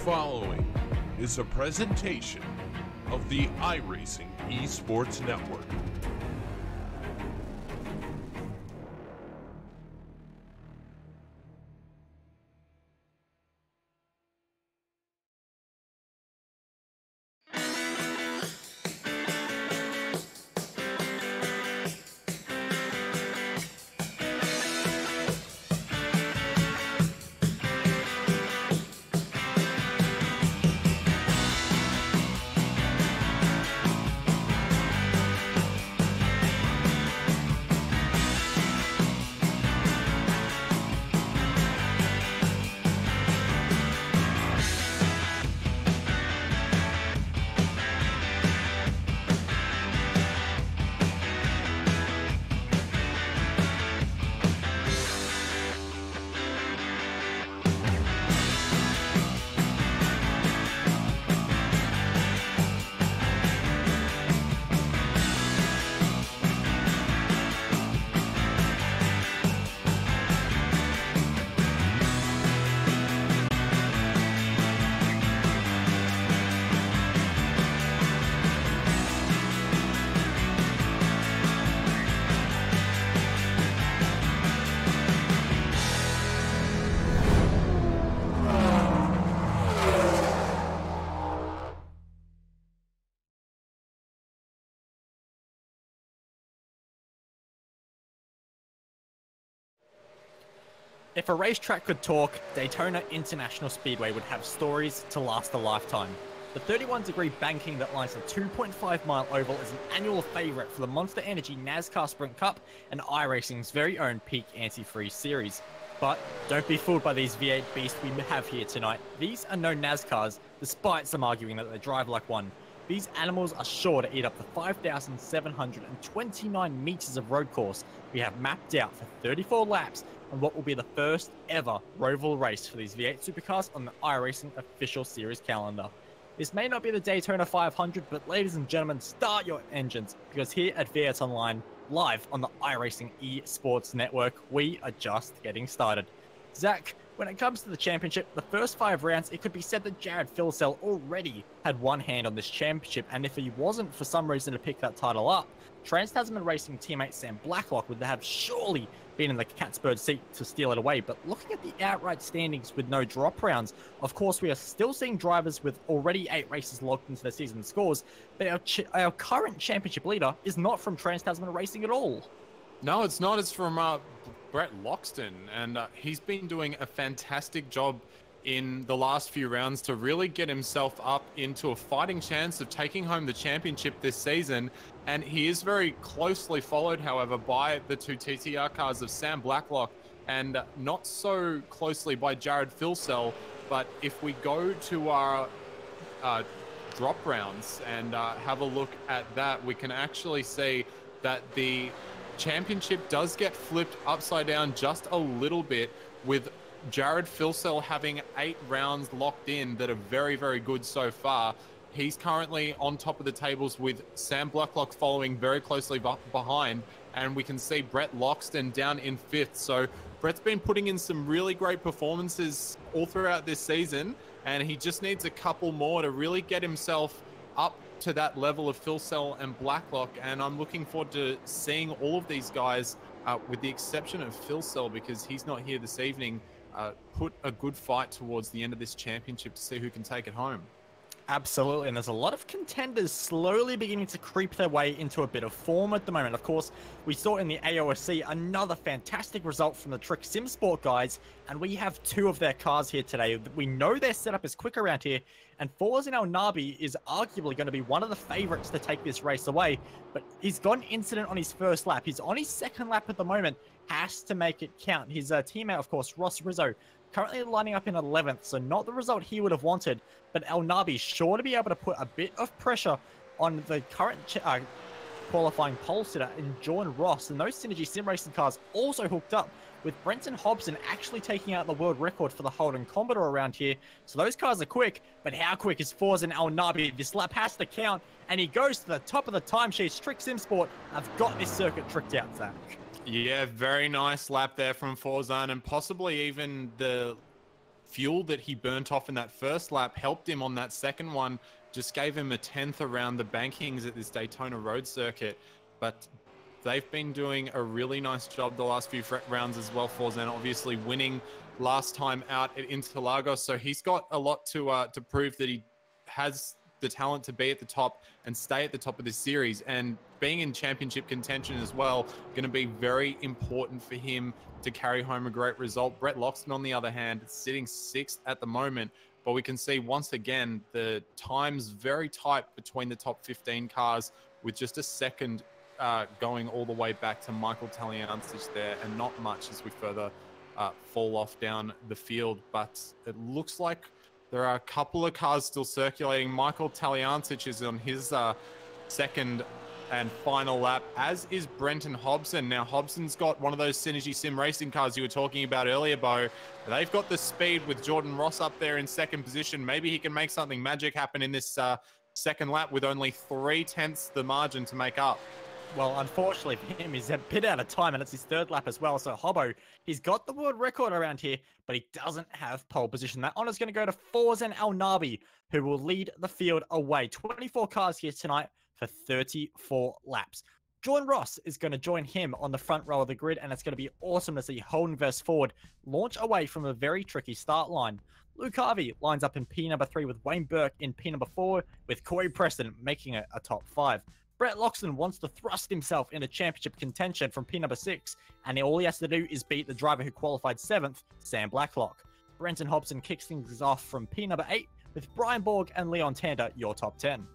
following is a presentation of the iRacing Esports Network. If a racetrack could talk, Daytona International Speedway would have stories to last a lifetime. The 31-degree banking that lines the 2.5-mile oval is an annual favourite for the Monster Energy NASCAR Sprint Cup and iRacing's very own Peak Anti-Freeze series. But don't be fooled by these V8 beasts we have here tonight. These are no NASCARs, despite some arguing that they drive like one. These animals are sure to eat up the 5,729 meters of road course we have mapped out for 34 laps on what will be the first ever roval race for these V8 supercars on the iRacing official series calendar. This may not be the Daytona 500, but ladies and gentlemen, start your engines, because here at V8 Online, live on the iRacing Esports Network, we are just getting started. Zach, when it comes to the championship, the first 5 rounds, it could be said that Jared Filsell already had one hand on this championship, and if he wasn't for some reason to pick that title up, Trans-Tasman Racing teammate Sam Blacklock would have surely been in the cat's bird seat to steal it away. But looking at the outright standings with no drop rounds, of course, we are still seeing drivers with already 8 races logged into their season scores, but our current championship leader is not from Trans-Tasman Racing at all. No, it's not. It's from Brett Loxton, and he's been doing a fantastic job in the last few rounds to really get himself up into a fighting chance of taking home the championship this season. And he is very closely followed, however, by the 2 TTR cars of Sam Blacklock, and not so closely by Jared Filsell. But if we go to our drop rounds and have a look at that, we can actually see that the championship does get flipped upside down just a little bit, with Jared Filsell having 8 rounds locked in that are very, very good so far. He's currently on top of the tables, with Sam Blacklock following very closely behind, and we can see Brett Loxton down in 5th. So Brett's been putting in some really great performances all throughout this season, and he just needs a couple more to really get himself up to that level of Filsell and Blacklock. And I'm looking forward to seeing all of these guys, with the exception of Filsell, because he's not here this evening, put a good fight towards the end of this championship to see who can take it home. Absolutely, and there's a lot of contenders slowly beginning to creep their way into a bit of form at the moment. Of course, we saw in the AOSC another fantastic result from the Trick Sim Sport guys, and we have 2 of their cars here today. We know their setup is quick around here, and Forza Nabi is arguably going to be one of the favorites to take this race away, but he's got an incident on his first lap. He's on his second lap at the moment, has to make it count. His teammate, of course, Ross Rizzo, currently lining up in 11th, so not the result he would have wanted, but El Nabi sure to be able to put a bit of pressure on the current qualifying pole sitter in Jordan Ross, and those Synergy Sim Racing cars also hooked up with Brenton Hobson actually taking out the world record for the Holden Commodore around here. So those cars are quick, but how quick is Forza and El Nabi? This lap has to count, and he goes to the top of the timesheets. Trick Sim Sport have got this circuit tricked out, Zach. Yeah, very nice lap there from Forzan, and possibly even the fuel that he burnt off in that first lap helped him on that second one, just gave him a 10th around the bankings at this Daytona road circuit. But they've been doing a really nice job the last few rounds as well. Forzan obviously winning last time out at Interlagos, so he's got a lot to prove that he has the talent to be at the top and stay at the top of this series. And being in championship contention as well, going to be very important for him to carry home a great result. Brett Loxton, on the other hand, sitting 6th at the moment, but we can see once again the times very tight between the top 15 cars, with just a second going all the way back to Michael Taliancic there, and not much as we further fall off down the field. But it looks like there are a couple of cars still circulating. Michael Taliancic is on his second and final lap, as is Brenton Hobson. Now, Hobson's got one of those Synergy Sim racing cars you were talking about earlier, Bo. They've got the speed with Jordan Ross up there in second position. Maybe he can make something magic happen in this second lap with only 3/10 the margin to make up. Well, unfortunately for him, he's a bit out of time, and it's his third lap as well. So Hobbo, he's got the world record around here, but he doesn't have pole position. That honor's going to go to Forzan Al-Nabi, who will lead the field away. 24 cars here tonight for 34 laps. Jordan Ross is going to join him on the front row of the grid, and it's going to be awesome to see Holden vs Ford launch away from a very tricky start line. Luke Harvey lines up in P number 3 with Wayne Burke in P number 4, with Corey Preston making it a top 5. Brett Loxton wants to thrust himself into championship contention from P number 6, and all he has to do is beat the driver who qualified 7th, Sam Blacklock. Brenton Hobson kicks things off from P number 8, with Brian Borg and Leon Tander your top 10.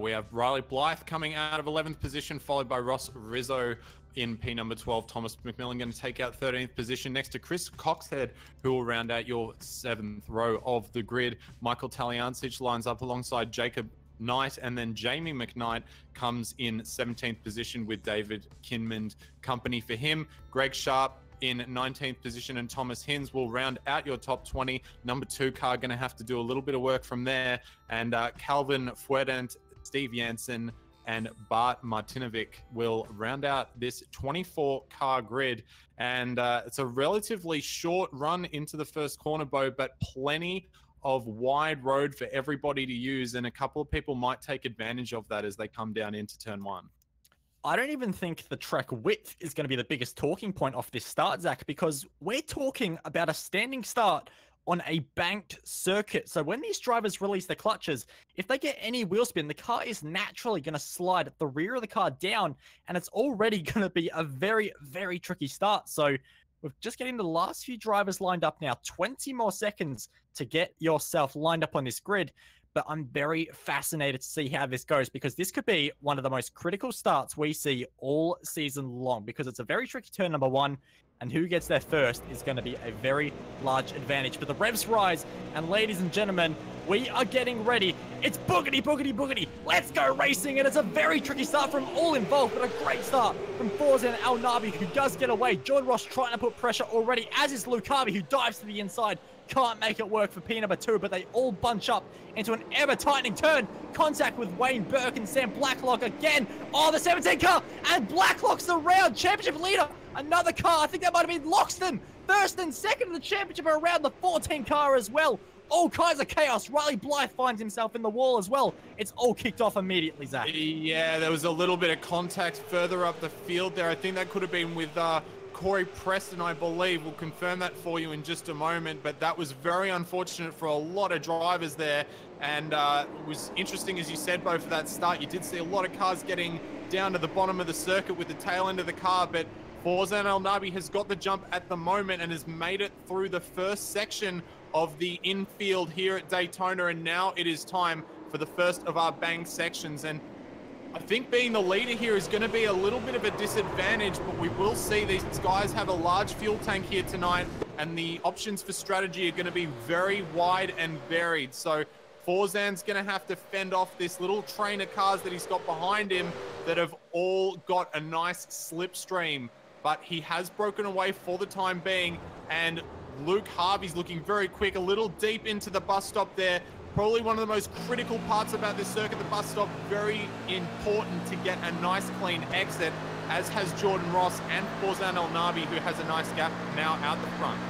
We have Riley Blythe coming out of 11th position, followed by Ross Rizzo in P number 12. Thomas McMillan going to take out 13th position next to Chris Coxhead, who will round out your 7th row of the grid. Michael Taliancic lines up alongside Jacob Knight, and then Jamie McKnight comes in 17th position with David Kinmond company for him. Greg Sharp in 19th position, and Thomas Hins will round out your top 20. Number 2 car going to have to do a little bit of work from there, and Calvin Fuerdent, Steve Jansen, and Bart Martinovic will round out this 24-car grid. And it's a relatively short run into the first corner, Bo, but plenty of wide road for everybody to use, and a couple of people might take advantage of that as they come down into turn 1. I don't even think the track width is going to be the biggest talking point off this start, Zach, because we're talking about a standing start on a banked circuit. So when these drivers release the clutches, if they get any wheel spin, the car is naturally going to slide the rear of the car down, and it's already going to be a very, very tricky start. So we're just getting the last few drivers lined up now. 20 more seconds to get yourself lined up on this grid. But I'm very fascinated to see how this goes, because this could be one of the most critical starts we see all season long, because it's a very tricky turn number 1, and who gets there first is going to be a very large advantage. But the revs rise, and ladies and gentlemen, we are getting ready. It's boogity, boogity, boogity. Let's go racing, and it's a very tricky start from all involved, but a great start from Forzan Al-Nabi, who does get away. Jordan Ross trying to put pressure already, as is Luke Harvey, who dives to the inside. Can't make it work for P number 2, but they all bunch up into an ever-tightening turn. Contact with Wayne Burke and Sam Blacklock again. Oh, the 17 car, and Blacklock's the round championship leader. Another car, I think that might have been Loxton. First and second in the championship around the 14 car as well. All kinds of chaos. Riley Blythe finds himself in the wall as well. It's all kicked off immediately, Zach. Yeah, there was a little bit of contact further up the field there. I think that could have been with Corey Preston, I believe. We'll confirm that for you in just a moment, but that was very unfortunate for a lot of drivers there. And it was interesting, as you said, Bo, for that start. You did see a lot of cars getting down to the bottom of the circuit with the tail end of the car, but Forzan Al-Nabi has got the jump at the moment and has made it through the first section of the infield here at Daytona, and now it is time for the first of our bang sections. And I think being the leader here is going to be a little bit of a disadvantage, but we will see these guys have a large fuel tank here tonight, and the options for strategy are going to be very wide and varied. So Forzan's going to have to fend off this little train of cars that he's got behind him that have all got a nice slipstream, but he has broken away for the time being, and Luke Harvey's looking very quick, a little deep into the bus stop there. Probably one of the most critical parts about this circuit, the bus stop. Very important to get a nice clean exit, as has Jordan Ross and Forzan Al-Nabi, who has a nice gap now out the front.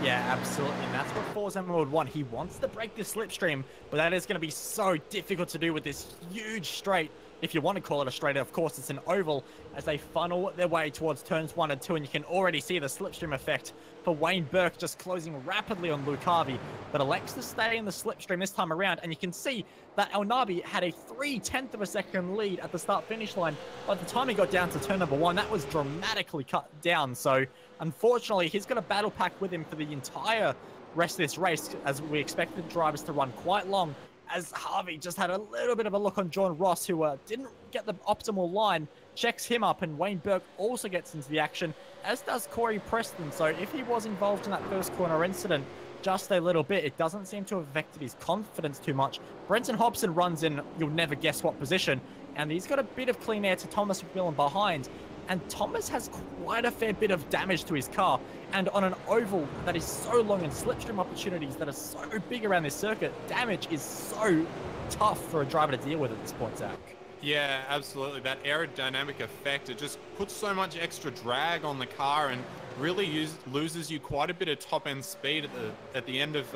Yeah, absolutely. And that's what Forzan would want. He wants to break the slipstream, but that is going to be so difficult to do with this huge straight. If you want to call it a straight, of course, it's an oval as they funnel their way towards turns 1 and 2. And you can already see the slipstream effect for Wayne Burke just closing rapidly on Luke Harvey. But elects to stay in the slipstream this time around. And you can see that El Nabi had a 0.3 of a second lead at the start-finish line. By the time he got down to turn number 1, that was dramatically cut down. So unfortunately, he's got a battle pack with him for the entire rest of this race, as we expected drivers to run quite long, as Harvey just had a little bit of a look on Jordan Ross, who didn't get the optimal line, checks him up, and Wayne Burke also gets into the action, as does Corey Preston. So if he was involved in that first corner incident just a little bit, it doesn't seem to have affected his confidence too much. Brenton Hobson runs in, you'll never guess what position, and he's got a bit of clean air to Thomas McMillan behind. And Thomas has quite a fair bit of damage to his car. And on an oval that is so long and slipstream opportunities that are so big around this circuit, damage is so tough for a driver to deal with at this point, Zach. Yeah, absolutely. That aerodynamic effect, it just puts so much extra drag on the car and really loses you quite a bit of top-end speed at the end of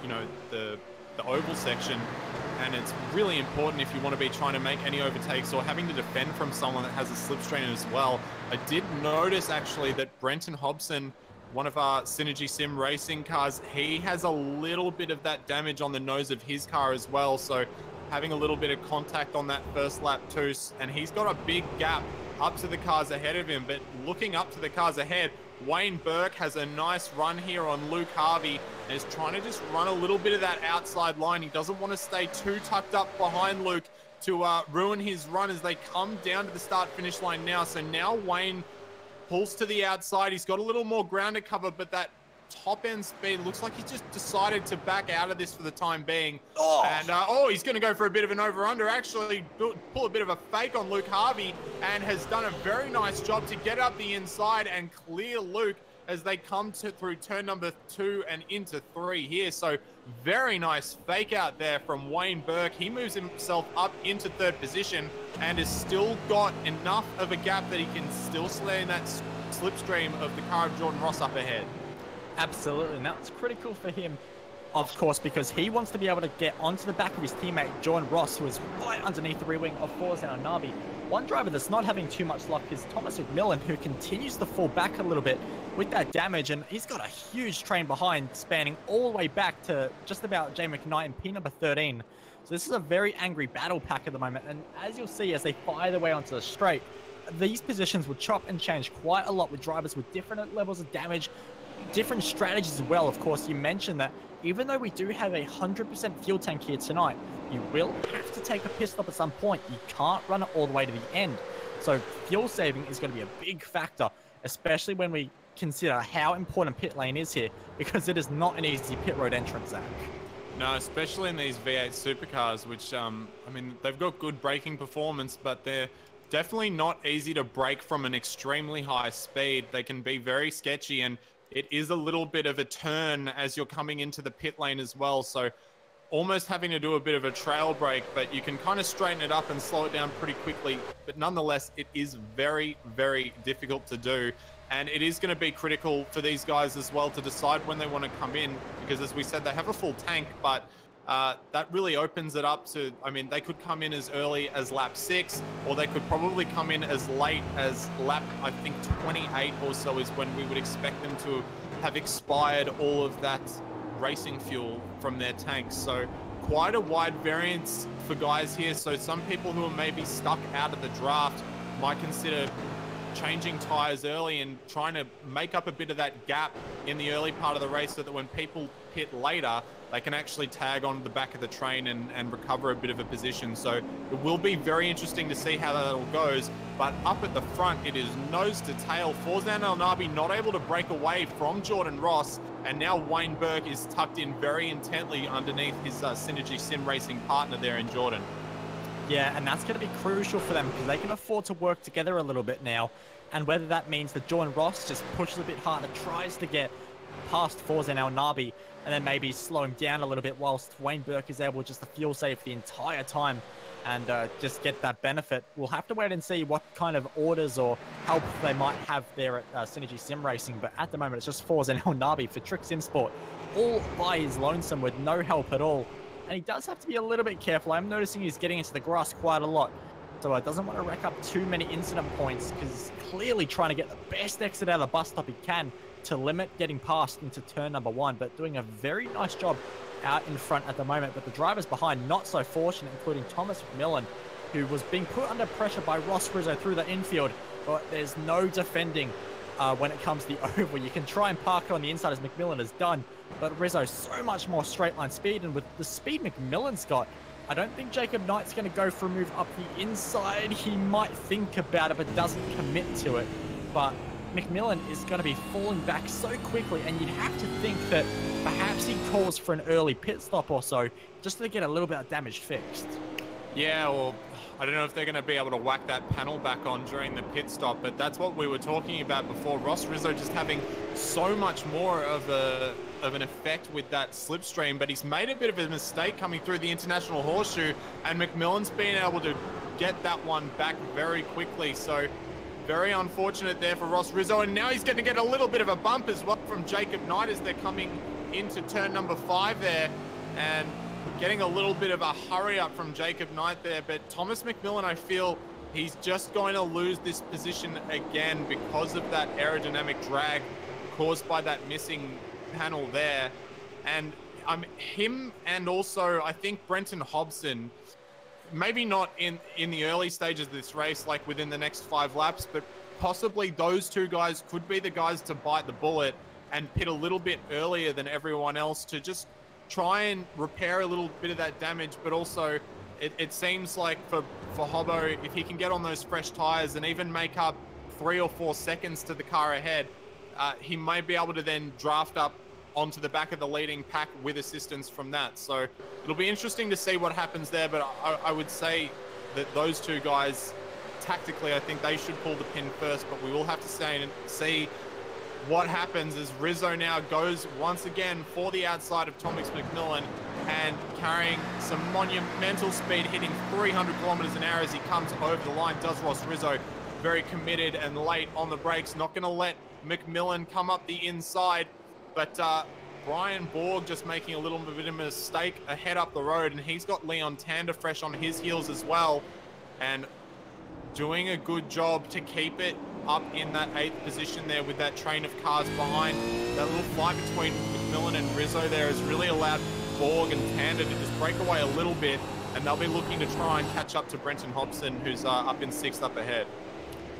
you know, the oval section. And it's really important if you want to be trying to make any overtakes or having to defend from someone that has a slipstream as well. I did notice actually that Brenton Hobson, one of our Synergy Sim racing cars, he has a little bit of that damage on the nose of his car as well. So having a little bit of contact on that first lap too. And he's got a big gap up to the cars ahead of him. But looking up to the cars ahead, Wayne Burke has a nice run here on Luke Harvey and is trying to just run a little bit of that outside line. He doesn't want to stay too tucked up behind Luke to ruin his run as they come down to the start-finish line now. So now Wayne pulls to the outside. He's got a little more ground to cover, but that top-end speed looks like he's just decided to back out of this for the time being. And he's going to go for a bit of an over-under, actually pull a bit of a fake on Luke Harvey, and has done a very nice job to get up the inside and clear Luke as they come through turn number 2 and into 3 here. So very nice fake out there from Wayne Burke. He moves himself up into 3rd position and has still got enough of a gap that he can still slay in that slipstream of the car of Jordan Ross up ahead. Absolutely, and that's critical for him, of course, because he wants to be able to get onto the back of his teammate, Jordan Ross, who is right underneath the rear wing of Forzan Nabi. One driver that's not having too much luck is Thomas McMillan, who continues to fall back a little bit with that damage, and he's got a huge train behind, spanning all the way back to just about Jay McKnight in P number 13. So this is a very angry battle pack at the moment, and as you'll see, as they fire their way onto the straight, these positions will chop and change quite a lot with drivers with different levels of damage, different strategies as well. Of course, you mentioned that even though we do have a 100% fuel tank here tonight, you will have to take a pit stop at some point. You can't run it all the way to the end. So fuel saving is going to be a big factor, especially when we consider how important pit lane is here, because it is not an easy pit road entrance, Zach. No, especially in these V8 supercars, which, I mean, they've got good braking performance, but they're definitely not easy to brake from an extremely high speed. They can be very sketchy, and it is a little bit of a turn as you're coming into the pit lane as well. So almost having to do a bit of a trail brake, but you can kind of straighten it up and slow it down pretty quickly. But nonetheless, it is very, very difficult to do. And it is going to be critical for these guys as well to decide when they want to come in, because as we said, they have a full tank, but that really opens it up to, I mean, they could come in as early as lap 6, or they could probably come in as late as lap, I think, 28 or so is when we would expect them to have expired all of that racing fuel from their tanks. So quite a wide variance for guys here. So some people who are maybe stuck out of the draft might consider changing tires early and trying to make up a bit of that gap in the early part of the race so that when people pit later, they can actually tag on the back of the train and recover a bit of a position. So it will be very interesting to see how that all goes. But up at the front, it is nose to tail. Forzan Nabi not able to break away from Jordan Ross, and now Wayne Burke is tucked in very intently underneath his Synergy Sim Racing partner there in Jordan. Yeah, and that's going to be crucial for them because they can afford to work together a little bit now. And whether that means that Jordan Ross just pushes a bit harder, tries to get past Forzan Nabi, and then maybe slow him down a little bit whilst Wayne Burke is able just to fuel save the entire time. and just get that benefit. We'll have to wait and see what kind of orders or help they might have there at Synergy Sim Racing, but at the moment it's just Forza and El Nabi for Trick Sim Sport, all by his lonesome with no help at all. And he does have to be a little bit careful. I'm noticing he's getting into the grass quite a lot, so doesn't want to rack up too many incident points, because he's clearly trying to get the best exit out of the bus stop he can to limit getting past into turn number 1, but doing a very nice job out in front at the moment. But the drivers behind not so fortunate, including Thomas McMillan, who was being put under pressure by Ross Rizzo through the infield, but there's no defending when it comes to the oval. You can try and park it on the inside as McMillan has done, but Rizzo's so much more straight line speed, and with the speed McMillan's got, I don't think Jacob Knight's going to go for a move up the inside. He might think about it, but doesn't commit to it. But McMillan is going to be falling back so quickly, and you'd have to think that perhaps he calls for an early pit stop or so, just to get a little bit of damage fixed. Yeah, well, I don't know if they're going to be able to whack that panel back on during the pit stop, but that's what we were talking about before. Ross Rizzo just having so much more of an effect with that slipstream, but he's made a bit of a mistake coming through the International Horseshoe, and McMillan's been able to get that one back very quickly. So very unfortunate there for Ross Rizzo, and now he's going to get a little bit of a bump as well from Jacob Knight as they're coming into turn number 5 there, and getting a little bit of a hurry up from Jacob Knight there. But Thomas McMillan, I feel he's just going to lose this position again because of that aerodynamic drag caused by that missing panel there. And him, and also I think Brenton Hobson, maybe not in the early stages of this race, like within the next 5 laps, but possibly those two guys could be the guys to bite the bullet and pit a little bit earlier than everyone else to just try and repair a little bit of that damage. But also it seems like for Hobbo, if he can get on those fresh tires and even make up 3 or 4 seconds to the car ahead, he may be able to then draft up onto the back of the leading pack with assistance from that. So it'll be interesting to see what happens there, but I would say that those two guys, tactically, I think they should pull the pin first, but we will have to see what happens as Rizzo now goes once again for the outside of Thomas McMillan, and carrying some monumental speed, hitting 300 kilometers an hour as he comes over the line. Does Ross Rizzo, very committed and late on the brakes, not going to let McMillan come up the inside. But Brian Borg just making a little bit of a mistake ahead up the road, and he's got Leon Tander fresh on his heels as well, and doing a good job to keep it up in that 8th position there with that train of cars behind. That little fight between McMillan and Rizzo there has really allowed Borg and Tander to just break away a little bit, and they'll be looking to try and catch up to Brenton Hobson, who's up in 6th up ahead.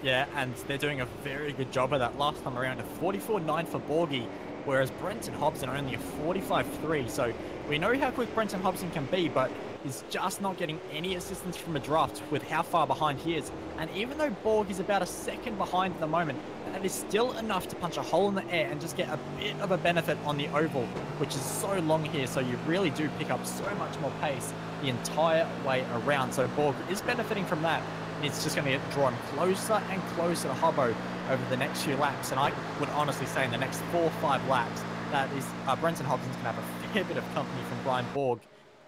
Yeah, and they're doing a very good job of that last time around. A 44.9 for Borgie, whereas Brenton Hobson only a 45.3. So we know how quick Brenton Hobson can be, but he's just not getting any assistance from a draft with how far behind he is. And even though Borg is about a second behind at the moment, that is still enough to punch a hole in the air and just get a bit of a benefit on the oval, which is so long here. So you really do pick up so much more pace the entire way around. So Borg is benefiting from that. It's just going to get drawn closer and closer to Hobbo over the next few laps. And I would honestly say in the next 4 or 5 laps, that is Brenton Hobson's going to have a fair bit of company from Brian Borg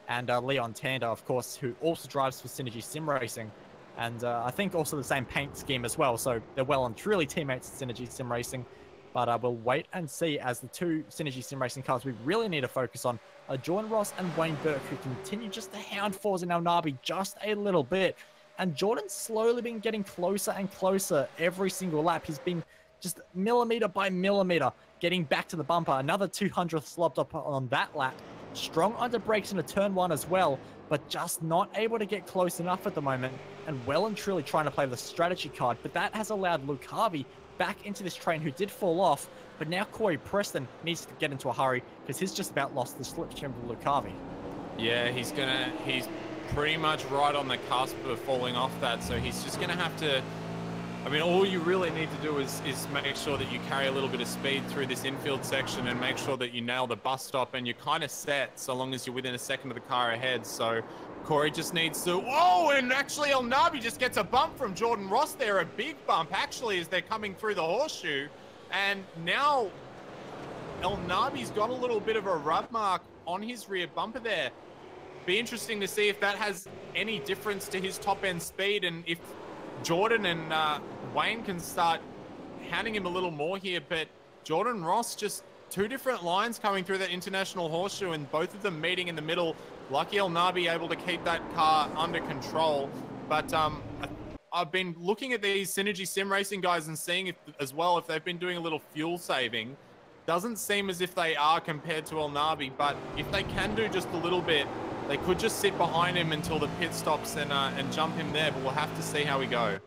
and Leon Tander, of course, who also drives for Synergy Sim Racing. And I think also the same paint scheme as well. So they're well and truly teammates at Synergy Sim Racing. But we'll wait and see, as the 2 Synergy Sim Racing cars we really need to focus on are Jordan Ross and Wayne Burke, who continue just to hound Forza and El Nabi just a little bit. And Jordan's slowly been getting closer and closer every single lap. He's been just millimeter by millimeter getting back to the bumper. Another 200th slopped up on that lap. Strong under brakes into turn 1 as well, but just not able to get close enough at the moment, and well and truly trying to play the strategy card. But that has allowed Luke Harvey back into this train, who did fall off, but now Corey Preston needs to get into a hurry because he's just about lost the slipstream of Luke Harvey. Yeah, he's pretty much right on the cusp of falling off that, so he's just gonna have to, I mean, all you really need to do is make sure that you carry a little bit of speed through this infield section and make sure that you nail the bus stop, and you're kind of set so long as you're within a second of the car ahead. So Corey just needs to, whoa, and actually El Nabi just gets a bump from Jordan Ross there, a big bump actually, as they're coming through the horseshoe. And now El Nabi's got a little bit of a rub mark on his rear bumper there. be interesting to see if that has any difference to his top end speed, and if Jordan and Wayne can start handing him a little more here. But Jordan Ross, just two different lines coming through that international horseshoe, and both of them meeting in the middle. Lucky El Nabi able to keep that car under control. But I've been looking at these Synergy Sim Racing guys and seeing if they've been doing a little fuel saving. Doesn't seem as if they are compared to El Nabi, but if they can do just a little bit, they could just sit behind him until the pit stops and jump him there. But we'll have to see how we go.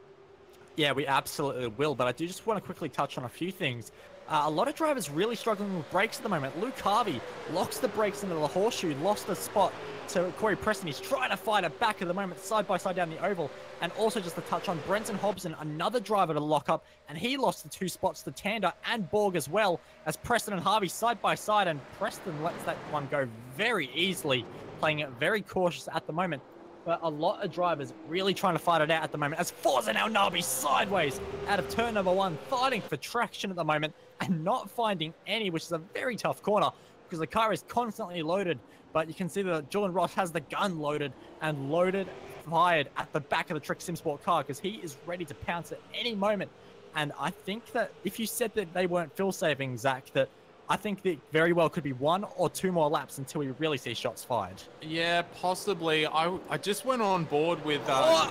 Yeah, we absolutely will, but I do just want to quickly touch on a few things. A lot of drivers really struggling with brakes at the moment. Luke Harvey locks the brakes into the horseshoe, lost the spot to Corey Preston. He's trying to fight it back at the moment, side by side down the oval. And also just to touch on Brenton Hobson, another driver to lock up, and he lost the 2 spots to Tander and Borg as well, as Preston and Harvey side by side, and Preston lets that one go very easily, playing it very cautious at the moment. But a lot of drivers really trying to fight it out at the moment, as Forza now Nabi sideways out of turn number 1, fighting for traction at the moment and not finding any, which is a very tough corner because the car is constantly loaded. But you can see that Jordan Ross has the gun loaded, fired at the back of the Trick Sim Sport car because he is ready to pounce at any moment. And I think that if you said that they weren't fuel saving, Zach, that I think that very well could be 1 or 2 more laps until we really see shots fired. Yeah, possibly. I just went on board with... El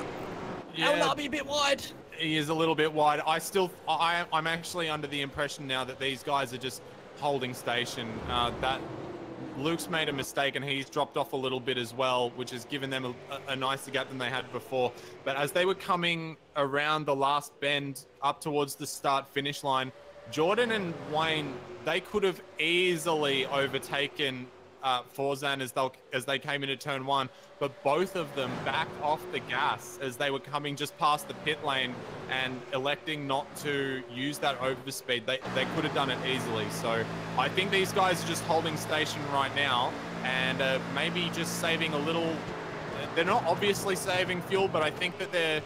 Nabi a bit wide. He is a little bit wide. I'm actually under the impression now that these guys are just holding station. That Luke's made a mistake and he's dropped off a little bit as well, which has given them a nicer gap than they had before. But as they were coming around the last bend up towards the start-finish line, Jordan and Wayne, they could have easily overtaken Forzan as they came into turn 1, but both of them backed off the gas as they were coming just past the pit lane and electing not to use that overspeed. They could have done it easily. So I think these guys are just holding station right now and maybe just saving a little. They're not obviously saving fuel, but I think that they're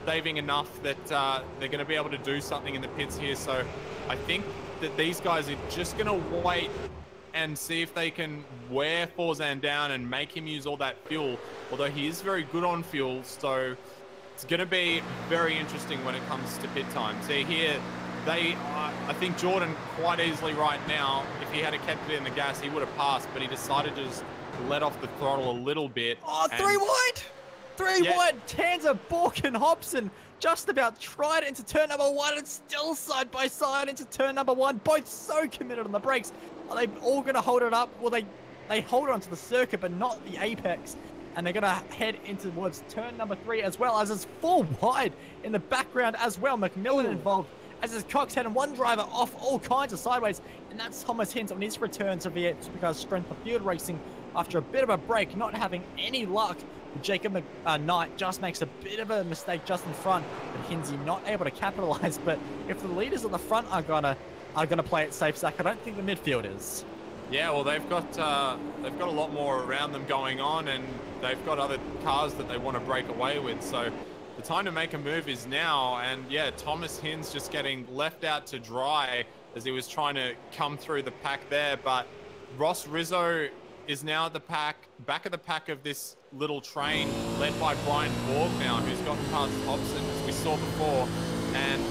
saving enough that they're going to be able to do something in the pits here. So I think that these guys are just going to wait and see if they can wear Forzan down and make him use all that fuel, although he is very good on fuel. So it's going to be very interesting when it comes to pit time. See here, I think Jordan quite easily right now, if he had kept it in the gas, he would have passed, but he decided to just let off the throttle a little bit. Oh, 3 wide! 3 wide! Tanzer, Bork and Hobson just about tried it into turn number 1 and still side by side into turn number 1. Both so committed on the brakes. Are they all going to hold it up? Well, they hold on to the circuit, but not the apex. And they're going to head into towards turn number 3 as well, as it's 4 wide in the background as well. McMillan involved, as is Coxhead, and one driver off all kinds of sideways. And that's Thomas Hint on his return to V8 Supercar's Strength of Field Racing after a bit of a break, not having any luck. Jacob Knight just makes a bit of a mistake just in front, but Hinsey not able to capitalize. But if the leaders at the front are gonna play it safe, Zach, I don't think the midfield is. Yeah, well, they've got a lot more around them going on, and they've got other cars that they want to break away with. So the time to make a move is now. And yeah, Thomas Hins just getting left out to dry as he was trying to come through the pack there. But Ross Rizzo is now at the back of the pack of this little train led by Brian Borg now, who's gotten past Hobson, as we saw before. And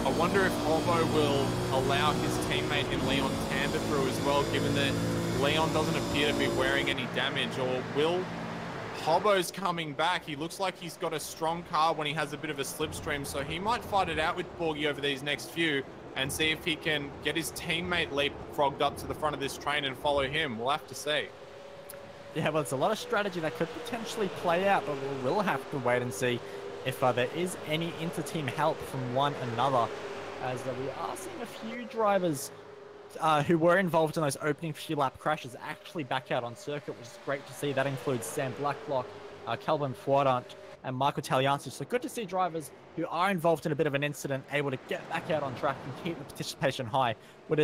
I wonder if Hobo will allow his teammate in Leon Tander through as well, given that Leon doesn't appear to be wearing any damage. Or will Hobo's coming back? He looks like he's got a strong car when he has a bit of a slipstream, so he might fight it out with Borgie over these next few and see if he can get his teammate leapfrogged up to the front of this train and follow him. We'll have to see. Yeah, well, it's a lot of strategy that could potentially play out, but we will have to wait and see if there is any inter-team help from one another, as we are seeing a few drivers who were involved in those opening few lap crashes actually back out on circuit, which is great to see. That includes Sam Blacklock, Calvin Fuadant, and Michael Taliansu. So good to see drivers who are involved in a bit of an incident able to get back out on track and keep the participation high, which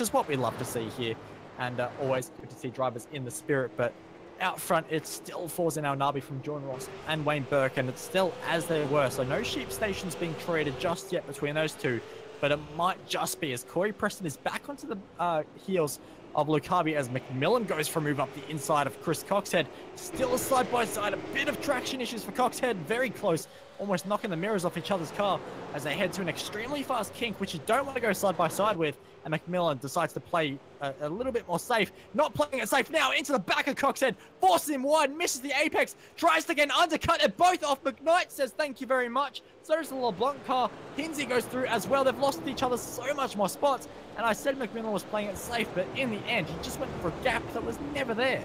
is what we love to see here. And always good to see drivers in the spirit. But out front, it still falls in Nabi from Jordan Ross and Wayne Burke, and it's still as they were. So no sheep stations being created just yet between those two. but it might just be as Corey Preston is back onto the heels of Luke Harvey as McMillan goes for a move up the inside of Chris Coxhead. Still a side-by-side, a bit of traction issues for Coxhead, very close, almost knocking the mirrors off each other's car as they head to an extremely fast kink, which you don't want to go side-by-side with, and McMillan decides to play a little bit more safe. Not playing it safe now, into the back of Coxhead, forces him wide, misses the apex, tries to get an undercut at both off. McKnight says thank you very much. So does the LeBlanc car. Hinsey goes through as well. They've lost each other so much more spots, and I said McMillan was playing it safe, but in the end, he just went for a gap that was never there.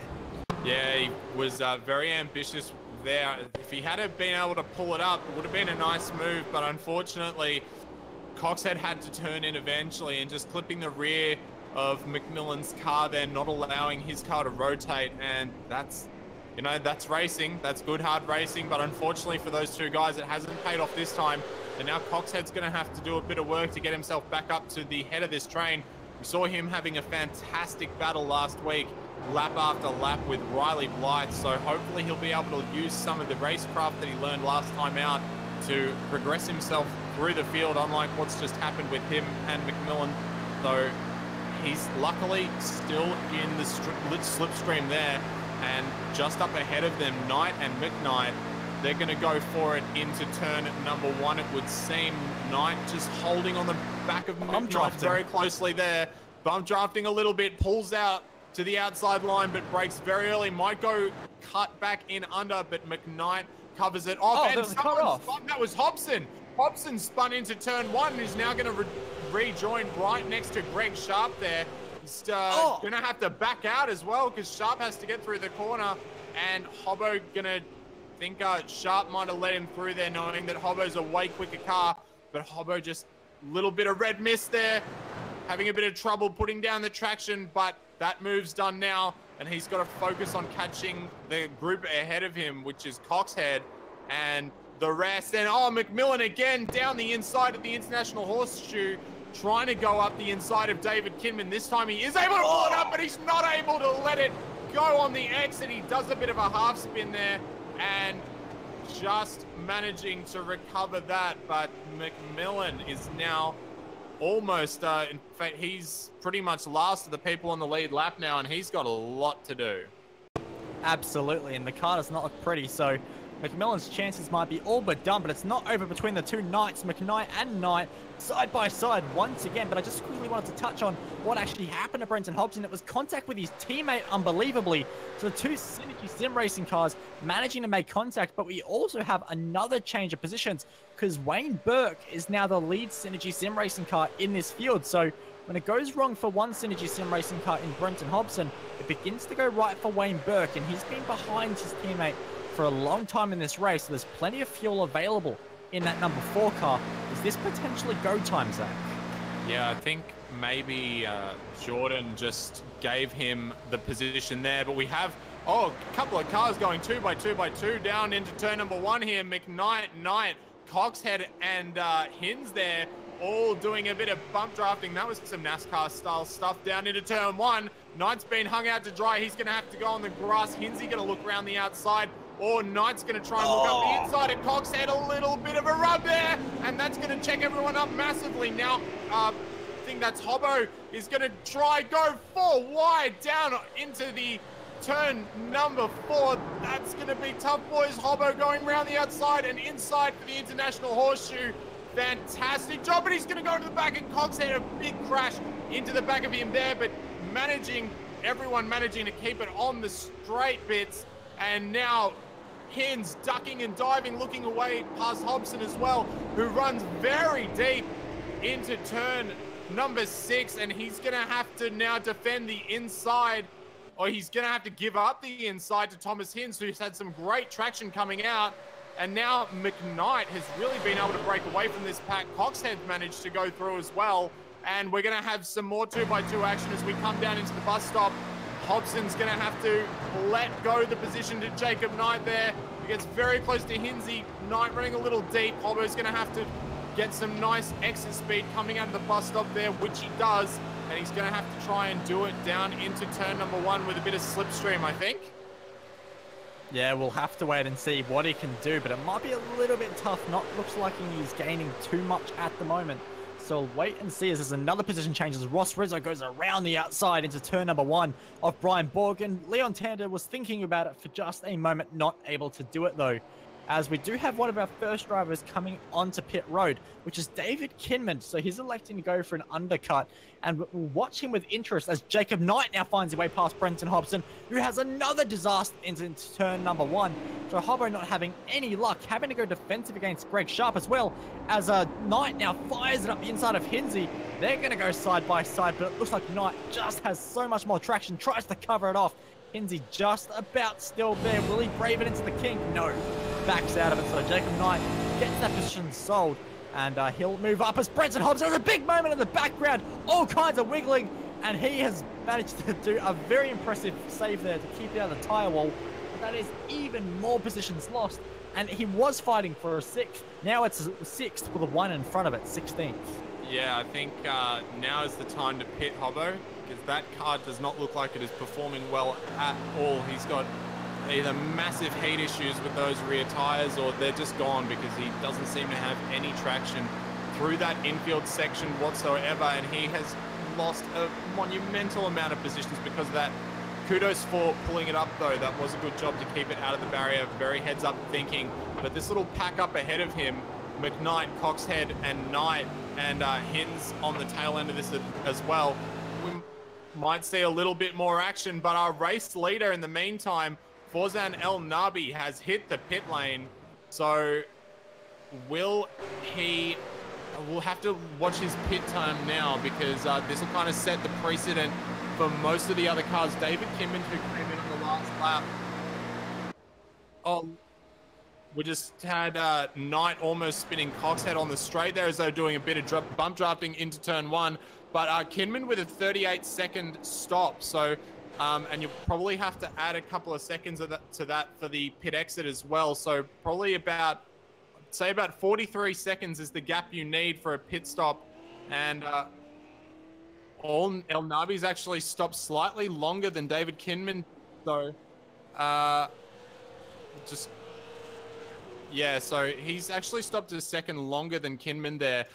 Yeah, he was very ambitious there. If he had been able to pull it up, it would have been a nice move, but unfortunately, Coxhead had to turn in eventually, and just clipping the rear of McMillan's car there, not allowing his car to rotate, and that's, you know, that's racing. That's good, hard racing, but unfortunately for those two guys, it hasn't paid off this time, and now Coxhead's going to have to do a bit of work to get himself back up to the head of this train. We saw him having a fantastic battle last week, lap after lap with Riley Blythe, so hopefully he'll be able to use some of the racecraft that he learned last time out to progress himself through the field, unlike what's just happened with him and McMillan. So he's luckily still in the slipstream there, and just up ahead of them, Knight and McKnight, they're going to go for it into turn number 1, it would seem. Knight just holding on the back of McKnight very closely there. Bump drafting a little bit, pulls out to the outside line, but breaks very early. Might go cut back in under, but McKnight covers it off. And that was Hobson. Hobson spun into turn 1 and is now going to rejoin right next to Greg Sharp there. He's going to have to back out as well because Sharp has to get through the corner, and Hobbo going to think Sharp might have let him through there, knowing that Hobbo's a way quicker car, but Hobbo just a little bit of red mist there, having a bit of trouble putting down the traction, but that move's done now, and he's got to focus on catching the group ahead of him, which is Coxhead and the rest. And McMillan again down the inside of the International Horseshoe, trying to go up the inside of David Kinman. This time he is able to pull it up, but he's not able to let it go on the exit. He does a bit of a half spin there and just managing to recover that, but McMillan is now almost, in fact, he's pretty much last of the people on the lead lap now, and he's got a lot to do. Absolutely, and the car does not look pretty, so McMillan's chances might be all but done, but it's not over between the two Knights, McKnight and Knight, side by side once again. But I just quickly wanted to touch on what actually happened to Brenton Hobson. It was contact with his teammate, unbelievably. So the two Synergy Sim Racing cars managing to make contact, but we also have another change of positions because Wayne Burke is now the lead Synergy Sim Racing car in this field. So when it goes wrong for one Synergy Sim Racing car in Brenton Hobson, it begins to go right for Wayne Burke, and he's been behind his teammate for a long time in this race, so there's plenty of fuel available in that number 4 car. Is this potentially go time, Zach? Yeah, I think maybe Jordan just gave him the position there, but we have a couple of cars going 2 by 2 by 2 down into turn number 1 here. McKnight, Knight, Coxhead, and Hins there, all doing a bit of bump drafting. That was some NASCAR style stuff down into turn 1. Knight's been hung out to dry. He's going to have to go on the grass. Hinsey going to look around the outside. Or Knight's going to try and look up the inside, and Cox had a little bit of a rub there, and that's going to check everyone up massively. Now, I think that's Hobbo is going to try go 4 wide down into the turn number 4. That's going to be tough, boys. Hobbo going around the outside and inside for the International Horseshoe. Fantastic job, but he's going to go to the back, and Cox had a big crash into the back of him there, but everyone managing to keep it on the straight bits. And now Hins ducking and diving, looking away past Hobson as well, who runs very deep into turn number 6, and he's going to have to now defend the inside, or he's going to have to give up the inside to Thomas Hins, who's had some great traction coming out. And now McKnight has really been able to break away from this pack. Coxhead managed to go through as well, and we're going to have some more 2 by 2 action as we come down into the bus stop. Hobson's going to have to let go the position to Jacob Knight there. He gets very close to Hinsey. Knight running a little deep. Hobbo's going to have to get some nice exit speed coming out of the bus stop there, which he does. And he's going to have to try and do it down into turn number 1 with a bit of slipstream, I think. Yeah, we'll have to wait and see what he can do, but it might be a little bit tough. Looks like he's gaining too much at the moment. So we'll wait and see as there's another position change as Ross Rizzo goes around the outside into turn number 1 of Brian Borg. And Leon Tander was thinking about it for just a moment, not able to do it though. As we do have one of our first drivers coming onto pit road, which is David Kinman. So he's electing to go for an undercut, and we'll watch him with interest as Jacob Knight now finds his way past Brenton Hobson, who has another disaster into turn number 1. So Hobbo not having any luck, having to go defensive against Greg Sharp as well, as Knight now fires it up the inside of Hinsey. They're going to go side by side, but it looks like Knight just has so much more traction, tries to cover it off. Hinsey just about still there. Will he brave it into the kink? No. Backs out of it. So Jacob Knight gets that position sold. And he'll move up as Brenton Hobson. There's a big moment in the background. All kinds of wiggling. And he has managed to do a very impressive save there to keep it out of the tyre wall. But that is even more positions lost. And he was fighting for a 6th. Now it's a 6th with a 1 in front of it, 16th. Yeah, I think now is the time to pit Hobbo, because that car does not look like it is performing well at all. He's got either massive heat issues with those rear tires, or they're just gone because he doesn't seem to have any traction through that infield section whatsoever, and he has lost a monumental amount of positions because of that. Kudos for pulling it up though. That was a good job to keep it out of the barrier. Very heads up thinking. But this little pack up ahead of him, McKnight, Coxhead and Knight, and Hins on the tail end of this as well. We might see a little bit more action, but our race leader in the meantime, Forzan El Nabi, has hit the pit lane. So we'll have to watch his pit time now, because this will kind of set the precedent for most of the other cars. David Kinman, who came in on the last lap. Oh, we just had Knight almost spinning Coxhead on the straight there as though doing a bit of bump drafting into turn 1. But Kinman with a 38-second stop. So, and you'll probably have to add a couple of seconds to that for the pit exit as well. So probably about 43 seconds is the gap you need for a pit stop. And El Nabi's actually stopped slightly longer than David Kinman, though. Yeah, so he's actually stopped a second longer than Kinman there,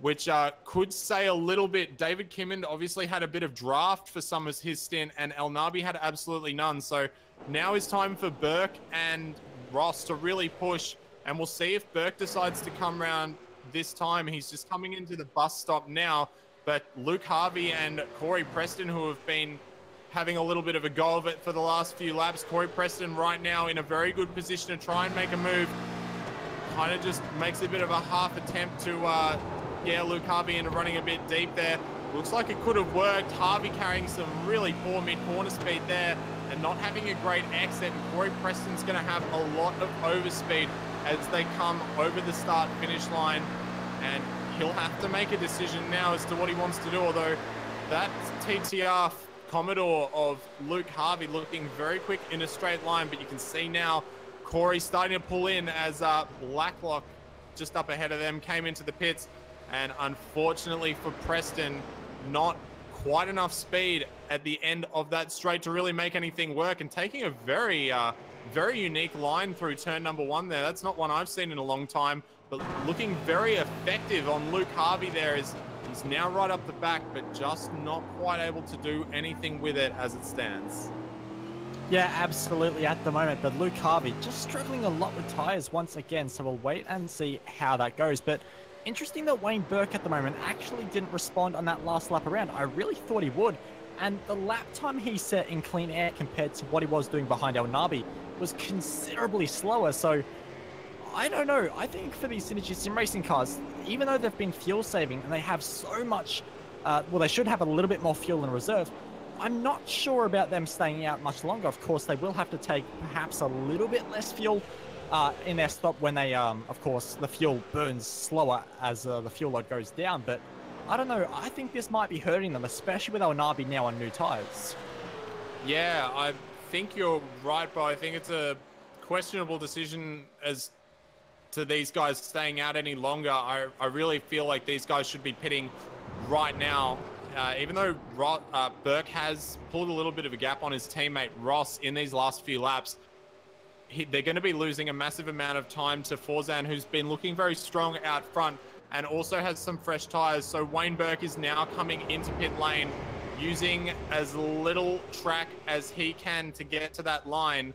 which could say a little bit. David Kinman obviously had a bit of draft for some of his stint, and El Nabi had absolutely none. So now is time for Burke and Ross to really push, and we'll see if Burke decides to come round this time. He's just coming into the bus stop now, but Luke Harvey and Corey Preston, who have been having a little bit of a go of it for the last few laps. Corey Preston right now in a very good position to try and make a move. Kind of just makes a bit of a half attempt to get Luke Harvey into running a bit deep there. Looks like it could have worked. Harvey carrying some really poor mid-corner speed there and not having a great exit. And Corey Preston's going to have a lot of overspeed as they come over the start-finish line. And he'll have to make a decision now as to what he wants to do. Although that TTR Commodore of Luke Harvey looking very quick in a straight line, but you can see now Corey starting to pull in as Blacklock just up ahead of them came into the pits. And unfortunately for Preston, not quite enough speed at the end of that straight to really make anything work, and taking a very unique line through turn number 1 there. That's not one I've seen in a long time, but looking very effective on Luke Harvey there. He's now right up the back, but just not quite able to do anything with it as it stands. Yeah, absolutely at the moment, but Luke Harvey just struggling a lot with tyres once again, so we'll wait and see how that goes. But interesting that Wayne Burke at the moment actually didn't respond on that last lap around. I really thought he would, and the lap time he set in clean air compared to what he was doing behind El Nabi was considerably slower. So I don't know. I think for these Synergy Sim Racing cars, even though they've been fuel saving and they have so much, well, they should have a little bit more fuel in reserve, I'm not sure about them staying out much longer. Of course, they will have to take perhaps a little bit less fuel in their stop when they, of course, the fuel burns slower as the fuel load goes down. But I don't know. I think this might be hurting them, especially with El Nabi now on new tires. Yeah, I think you're right, but I think it's a questionable decision as to these guys staying out any longer. I really feel like these guys should be pitting right now. Even though Burke has pulled a little bit of a gap on his teammate Ross in these last few laps, they're going to be losing a massive amount of time to Forzan, who's been looking very strong out front. and also has some fresh tires. So Wayne Burke is now coming into pit lane, using as little track as he can to get to that line,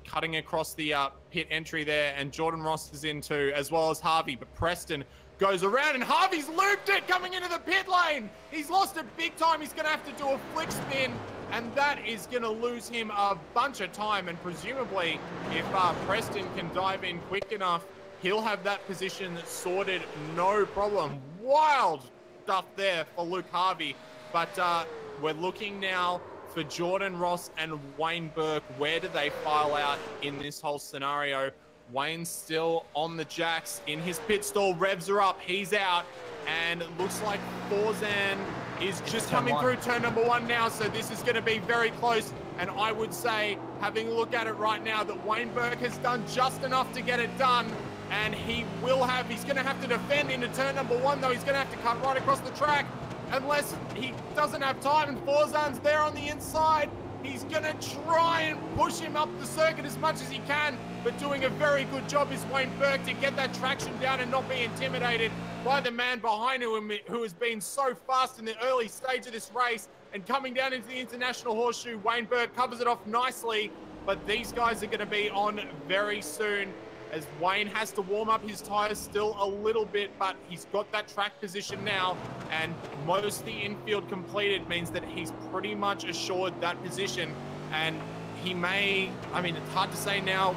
cutting across the pit entry there, and Jordan Ross is in too, as well as Harvey. But Preston goes around, and Harvey's looped it coming into the pit lane. He's lost it big time. He's going to have to do a flick spin, and that is going to lose him a bunch of time. And presumably, if Preston can dive in quick enough, he'll have that position sorted, no problem. Wild stuff there for Luke Harvey. But we're looking now for Jordan Ross and Wayne Burke. Where do they file out in this whole scenario? Wayne's still on the jacks in his pit stall. Revs are up. He's out. And it looks like Forzan is just coming through turn number 1 now. So this is going to be very close. And I would say, having a look at it right now, that Wayne Burke has done just enough to get it done. And he's going to have to defend into turn number 1, though. He's going to have to cut right across the track, unless he doesn't have time, and Forzan's there on the inside. He's going to try and push him up the circuit as much as he can, but doing a very good job is Wayne Burke to get that traction down and not be intimidated by the man behind him, who has been so fast in the early stage of this race. And coming down into the International Horseshoe, Wayne Burke covers it off nicely, but these guys are going to be on very soon, as Wayne has to warm up his tires still a little bit, but he's got that track position now, and most of the infield completed means that he's pretty much assured that position. And he may, I mean, it's hard to say now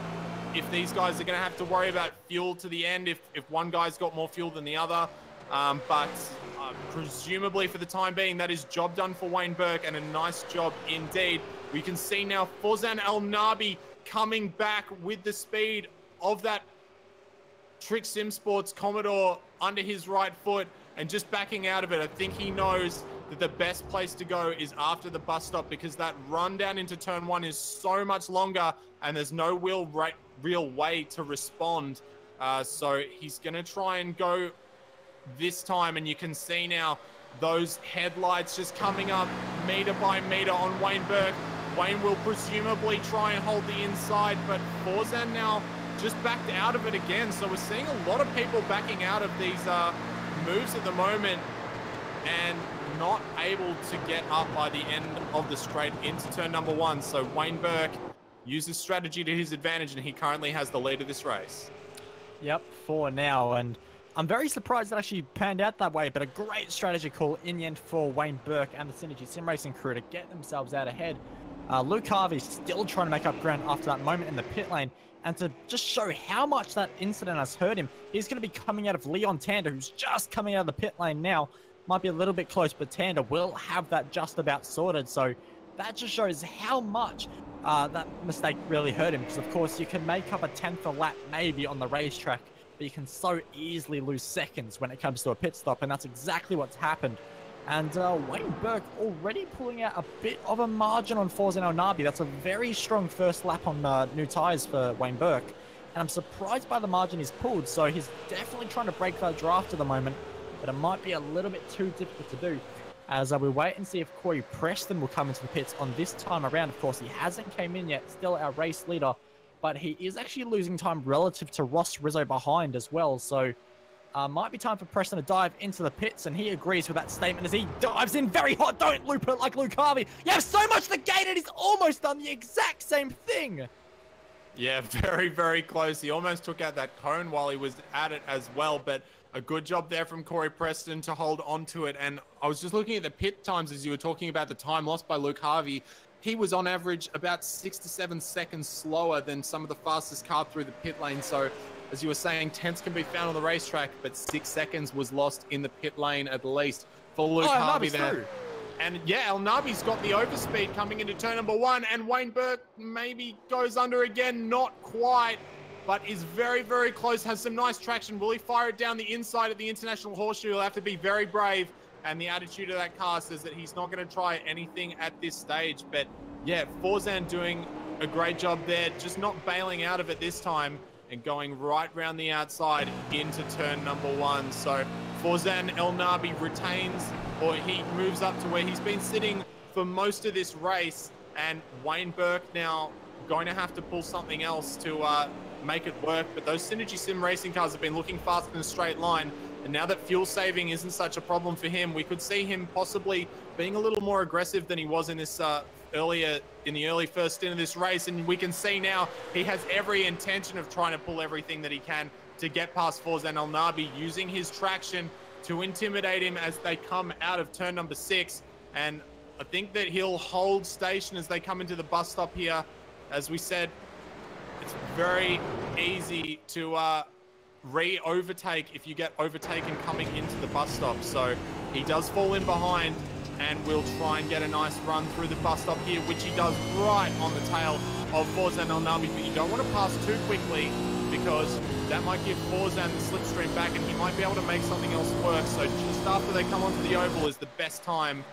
if these guys are going to have to worry about fuel to the end, if one guy's got more fuel than the other. But presumably for the time being, that is job done for Wayne Burke, and a nice job indeed. We can see now Forzan El Nabi coming back with the speed of that Trick Sim Sports Commodore under his right foot, and just backing out of it. I think he knows that the best place to go is after the bus stop, because that run down into turn 1 is so much longer, and there's no real way to respond. So he's going to try and go this time, and you can see now those headlights just coming up meter by meter on Wayne Burke. Wayne will presumably try and hold the inside, but Forzan now just backed out of it again. So we're seeing a lot of people backing out of these moves at the moment, and not able to get up by the end of the straight into turn number 1. So Wayne Burke uses strategy to his advantage, and he currently has the lead of this race. Yep, for now. And I'm very surprised it actually panned out that way, but a great strategy call in the end for Wayne Burke and the Synergy Sim Racing crew to get themselves out ahead. Luke Harvey still trying to make up ground after that moment in the pit lane. And to just show how much that incident has hurt him, he's going to be coming out of Leon Tander, who's just coming out of the pit lane now. Might be a little bit close, but Tander will have that just about sorted. So that just shows how much that mistake really hurt him. Because, of course, you can make up a 10th a lap maybe on the racetrack, but you can so easily lose seconds when it comes to a pit stop. And that's exactly what's happened. And Wayne Burke already pulling out a bit of a margin on Forzan El Nabi. That's a very strong first lap on new tyres for Wayne Burke. And I'm surprised by the margin he's pulled. So he's definitely trying to break that draft at the moment. But it might be a little bit too difficult to do. As we wait and see if Corey Preston will come into the pits on this time around. Of course, he hasn't came in yet. Still our race leader. But he is actually losing time relative to Ross Rizzo behind as well. So might be time for Preston to dive into the pits, and he agrees with that statement as he dives in very hot. Don't loop it like Luke Harvey. You have so much to gain, and he's almost done the exact same thing. Yeah, very, very close. He almost took out that cone while he was at it as well, but a good job there from Corey Preston to hold on to it. And I was just looking at the pit times as you were talking about the time lost by Luke Harvey. He was on average about 6 to 7 seconds slower than some of the fastest car through the pit lane. So as you were saying, tenths can be found on the racetrack, but 6 seconds was lost in the pit lane at least for Luke Harvey there. True. And yeah, El Nabi's got the overspeed coming into turn number 1, and Wayne Burke maybe goes under again, not quite, but is very, very close, has some nice traction. Will he fire it down the inside of the International Horseshoe? He'll have to be very brave, and the attitude of that car says that he's not going to try anything at this stage. But yeah, Forzan doing a great job there, just not bailing out of it this time, and going right round the outside into turn number 1. So Forzan El Nabi retains, or he moves up to where he's been sitting for most of this race, and Wayne Burke now going to have to pull something else to make it work. But those Synergy Sim racing cars have been looking fast in a straight line. And now that fuel saving isn't such a problem for him, we could see him possibly being a little more aggressive than he was in this in the early first stint of this race. And we can see now he has every intention of trying to pull everything that he can to get past Forzan El Nabi, using his traction to intimidate him as they come out of turn number 6. And I think that he'll hold station as they come into the bus stop here. As we said, it's very easy to re-overtake if you get overtaken coming into the bus stop. So he does fall in behind and will try and get a nice run through the bus stop here, which he does right on the tail of Forzan El Nabi. But you don't want to pass too quickly, because that might give Forzan the slipstream back and he might be able to make something else work. So just after they come onto the oval is the best time.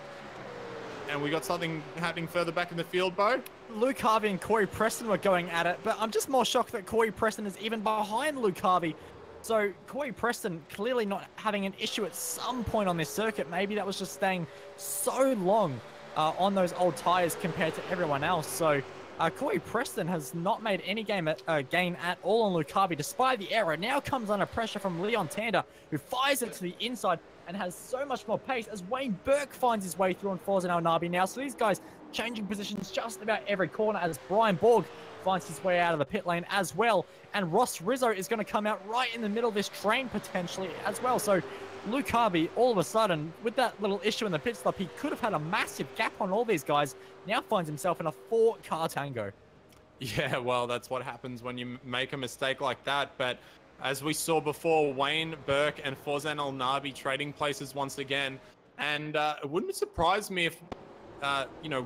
And we got something happening further back in the field, Bo. Luke Harvey and Corey Preston were going at it, but I'm just more shocked that Corey Preston is even behind Luke Harvey. So Corey Preston clearly not having an issue at some point on this circuit. Maybe that was just staying so long on those old tires compared to everyone else. So Corey Preston has not made any gain at all on Luke Harvey, despite the error. Now comes under pressure from Leon Tander, who fires it to the inside and has so much more pace as Wayne Burke finds his way through on Forzan El Nabi now. So these guys changing positions just about every corner as Brian Borg finds his way out of the pit lane as well. And Ross Rizzo is going to come out right in the middle of this train potentially as well. So Luke Harvey, all of a sudden, with that little issue in the pit stop, he could have had a massive gap on all these guys. Now finds himself in a 4-car tango. Yeah, well, that's what happens when you make a mistake like that. But as we saw before, Wayne Burke and Forzan El Nabi trading places once again. And it wouldn't surprise me if,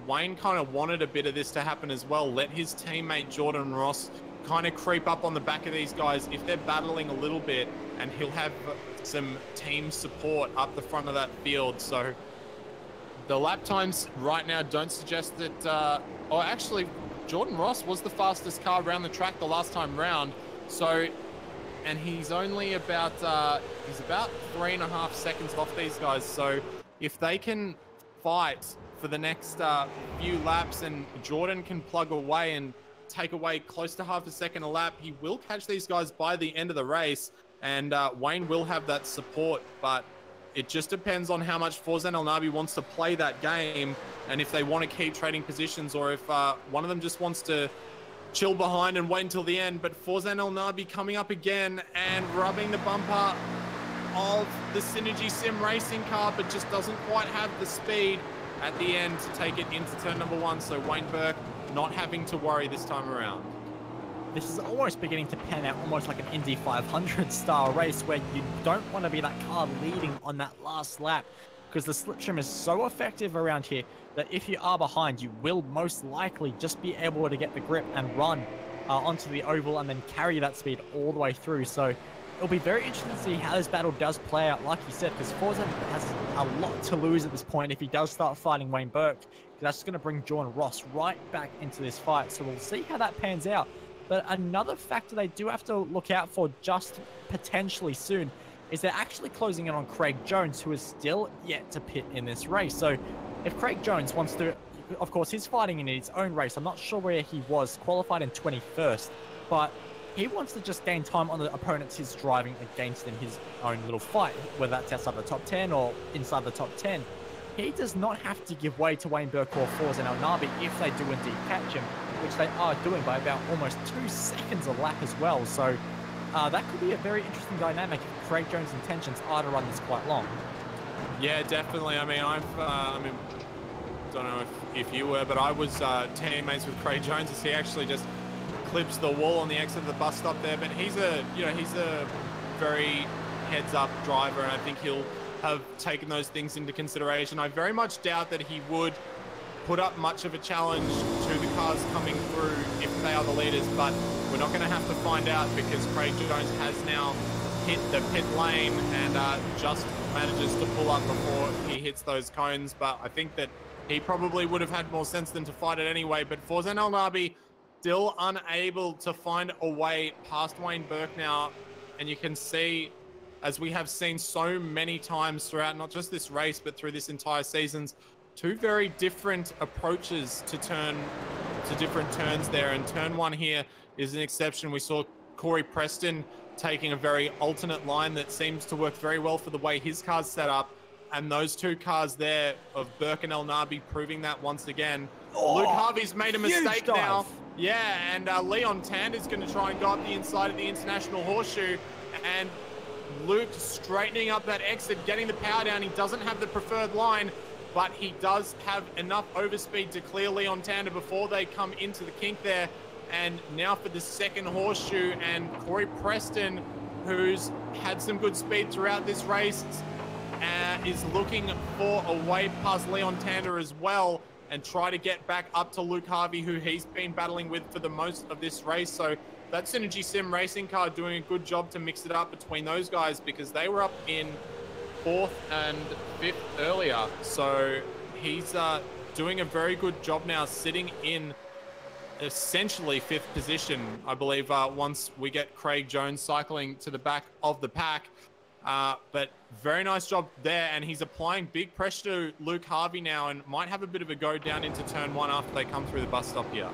Wayne kind of wanted a bit of this to happen as well. Let his teammate Jordan Ross kind of creep up on the back of these guys if they're battling a little bit, and he'll have some team support up the front of that field. So the lap times right now don't suggest that, actually, Jordan Ross was the fastest car around the track the last time round. So, and he's only about, he's about 3.5 seconds off these guys. So if they can fight for the next few laps and Jordan can plug away and take away close to half a second a lap, he will catch these guys by the end of the race. And Wayne will have that support, but it just depends on how much Forzan El Nabi wants to play that game, and if they want to keep trading positions, or if one of them just wants to chill behind and wait until the end. But Forzan El Nabi coming up again and rubbing the bumper of the Synergy Sim racing car, but just doesn't quite have the speed at the end to take it into turn number 1. So Wayne Burke not having to worry this time around. This is almost beginning to pan out almost like an Indy 500 style race, where you don't want to be that car leading on that last lap, because the slipstream is so effective around here that if you are behind, you will most likely just be able to get the grip and run onto the oval and then carry that speed all the way through. So it'll be very interesting to see how this battle does play out, like you said, because Forzan has a lot to lose at this point if he does start fighting Wayne Burke. That's going to bring Jordan Ross right back into this fight. So we'll see how that pans out. But another factor they do have to look out for just potentially soon is they're actually closing in on Craig Jones, who is still yet to pit in this race. So if Craig Jones wants to, of course, he's fighting in his own race. I'm not sure where he was, qualified in 21st, but he wants to just gain time on the opponents he's driving against in his own little fight, whether that's outside the top 10 or inside the top 10. He does not have to give way to Wayne Burke or Forzan El Nabi if they do indeed catch him, which they are doing by about almost 2 seconds a lap as well. So that could be a very interesting dynamic if Craig Jones' intentions are to run this quite long. Yeah, definitely. I mean, don't know if you were, but I was teammates with Craig Jones as he actually just clips the wall on the exit of the bus stop there. But he's a very heads-up driver, and I think he'll have taken those things into consideration. I very much doubt that he would put up much of a challenge to the cars coming through if they are the leaders, but we're not going to have to find out, because Craig Jones has now hit the pit lane and just manages to pull up before he hits those cones. But I think that he probably would have had more sense than to fight it anyway. But Forzan El Nabi still unable to find a way past Wayne Burke now, and you can see, as we have seen so many times throughout not just this race but through this entire seasons, 2 very different approaches to different turns there. And turn 1 here is an exception. We saw Corey Preston taking a very alternate line that seems to work very well for the way his car's set up. And those two cars there of Burke and El Nabi proving that once again. Luke Harvey's made a mistake now. Yeah, and Leon Tander's going to try and go up the inside of the International Horseshoe. And Luke straightening up that exit, getting the power down. He doesn't have the preferred line, but he does have enough overspeed to clear Leon Tander before they come into the kink there. And now for the second horseshoe, and Corey Preston, who's had some good speed throughout this race, is looking for a way past Leon Tander as well and try to get back up to Luke Harvey, who he's been battling with for the most of this race. So that Synergy Sim racing car doing a good job to mix it up between those guys, because they were up in 4th and 5th earlier. So he's doing a very good job now, sitting in essentially 5th position, I believe, once we get Craig Jones cycling to the back of the pack. But very nice job there, and he's applying big pressure to Luke Harvey now, and might have a bit of a go down into turn 1 after they come through the bus stop here.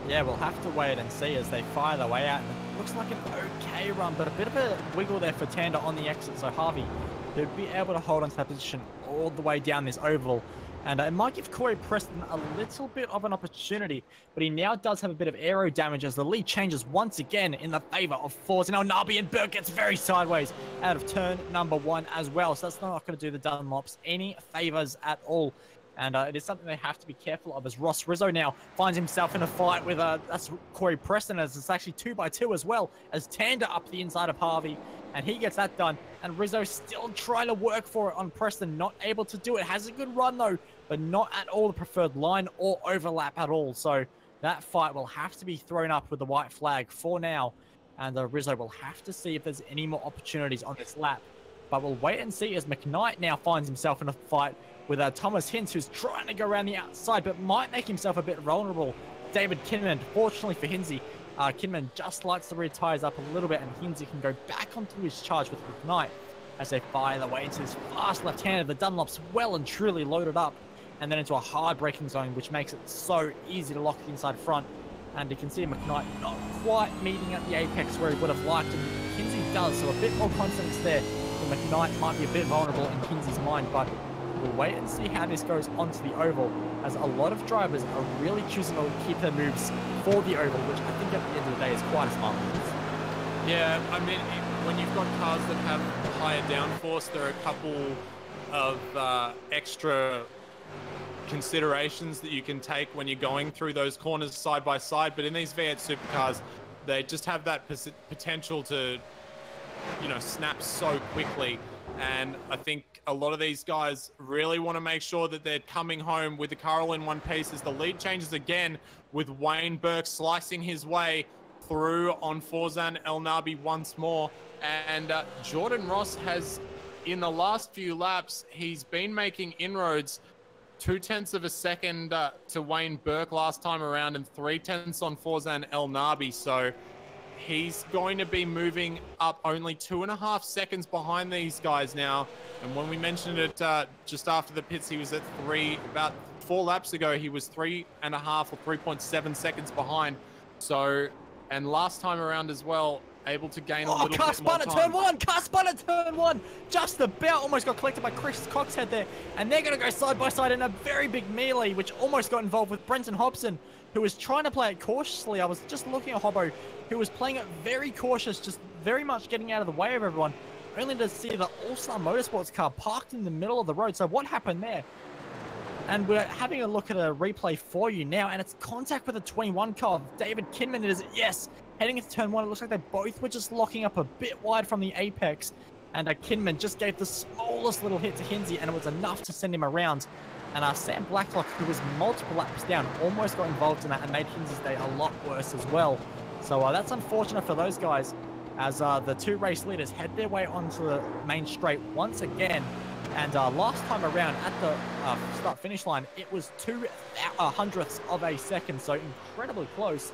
Yeah, we'll have to wait and see as they fire their way out. And it looks like an okay run, but a bit of a wiggle there for Tander on the exit. So Harvey, he'll be able to hold on to that position all the way down this oval. And it might give Corey Preston a little bit of an opportunity, but he now does have a bit of aero damage as the lead changes once again in the favor of Forza. Now Nabi and Burke gets very sideways out of turn number 1 as well. So that's not going to do the Dunlops any favors at all. And it is something they have to be careful of, as Ross Rizzo now finds himself in a fight with that's Corey Preston, as it's actually 2x2 as well, as Tander up the inside of Harvey, and he gets that done. And Rizzo still trying to work for it on Preston, not able to do it. Has a good run though, but not at all the preferred line or overlap at all. So that fight will have to be thrown up with the white flag for now. And Rizzo will have to see if there's any more opportunities on this lap. But we'll wait and see as McKnight now finds himself in a fight with Thomas Hintz, who's trying to go around the outside, but might make himself a bit vulnerable. David Kinman, fortunately for Hinzy, Kinman just lights the rear tires up a little bit, and Hinzy can go back onto his charge with McKnight as they fire their way into this fast left-hander. The Dunlop's well and truly loaded up, and then into a hard braking zone, which makes it so easy to lock the inside front. And you can see McKnight not quite meeting at the apex where he would have liked, and Hinzy does, so a bit more confidence there. But McKnight might be a bit vulnerable in Hinzy's mind, but we'll wait and see how this goes onto the oval, as a lot of drivers are really choosing to keep their moves for the oval, which I think at the end of the day is quite a smart move. Yeah, I mean, when you've got cars that have higher downforce, there are a couple of extra considerations that you can take when you're going through those corners side by side. But in these V8 supercars, they just have that potential to, you know, snap so quickly. And I think a lot of these guys really want to make sure that they're coming home with the car all in one piece, as the lead changes again with Wayne Burke slicing his way through on Forzan El Nabi once more. And Jordan Ross has, in the last few laps, he's been making inroads. 0.2 of a second to Wayne Burke last time around, and 0.3 on Forzan El Nabi. So he's going to be moving up only 2.5 seconds behind these guys now. And when we mentioned it just after the pits, he was at about 4 laps ago, he was 3.5 or 3.7 seconds behind. So, and last time around as well, able to gain a little bit more time. Car spun at turn 1! Car spun at turn 1! Just about almost got collected by Chris Coxhead there. And they're going to go side by side in a very big melee, which almost got involved with Brenton Hobson, who was trying to play it cautiously. I was just looking at Hobbo, who was playing it very cautious, just very much getting out of the way of everyone, only to see the All-Star Motorsports car parked in the middle of the road. So what happened there? And we're having a look at a replay for you now, and it's contact with a 21 car. David Kinman, it is, yes, heading into turn 1. It looks like they both were just locking up a bit wide from the apex, and Kinman just gave the smallest little hit to Hinzy, and it was enough to send him around. And Sam Blacklock, who was multiple laps down, almost got involved in that and made Hinzy's day a lot worse as well. So that's unfortunate for those guys, as the 2 race leaders head their way onto the main straight once again. And last time around at the start-finish line, it was 0.02 of a second, so incredibly close.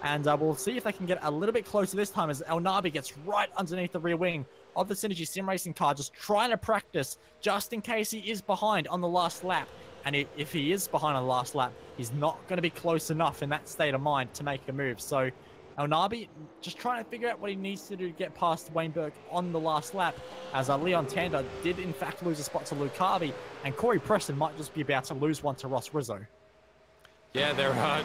And we'll see if they can get a little bit closer this time, as El Nabi gets right underneath the rear wing of the Synergy Sim Racing car, just trying to practice, just in case he is behind on the last lap. And if he is behind on the last lap, he's not going to be close enough in that state of mind to make a move. So El Nabi just trying to figure out what he needs to do to get past Wayne Burke on the last lap, as Leon Tander did in fact lose a spot to Luke Harvey, and Corey Preston might just be about to lose one to Ross Rizzo. Yeah, they're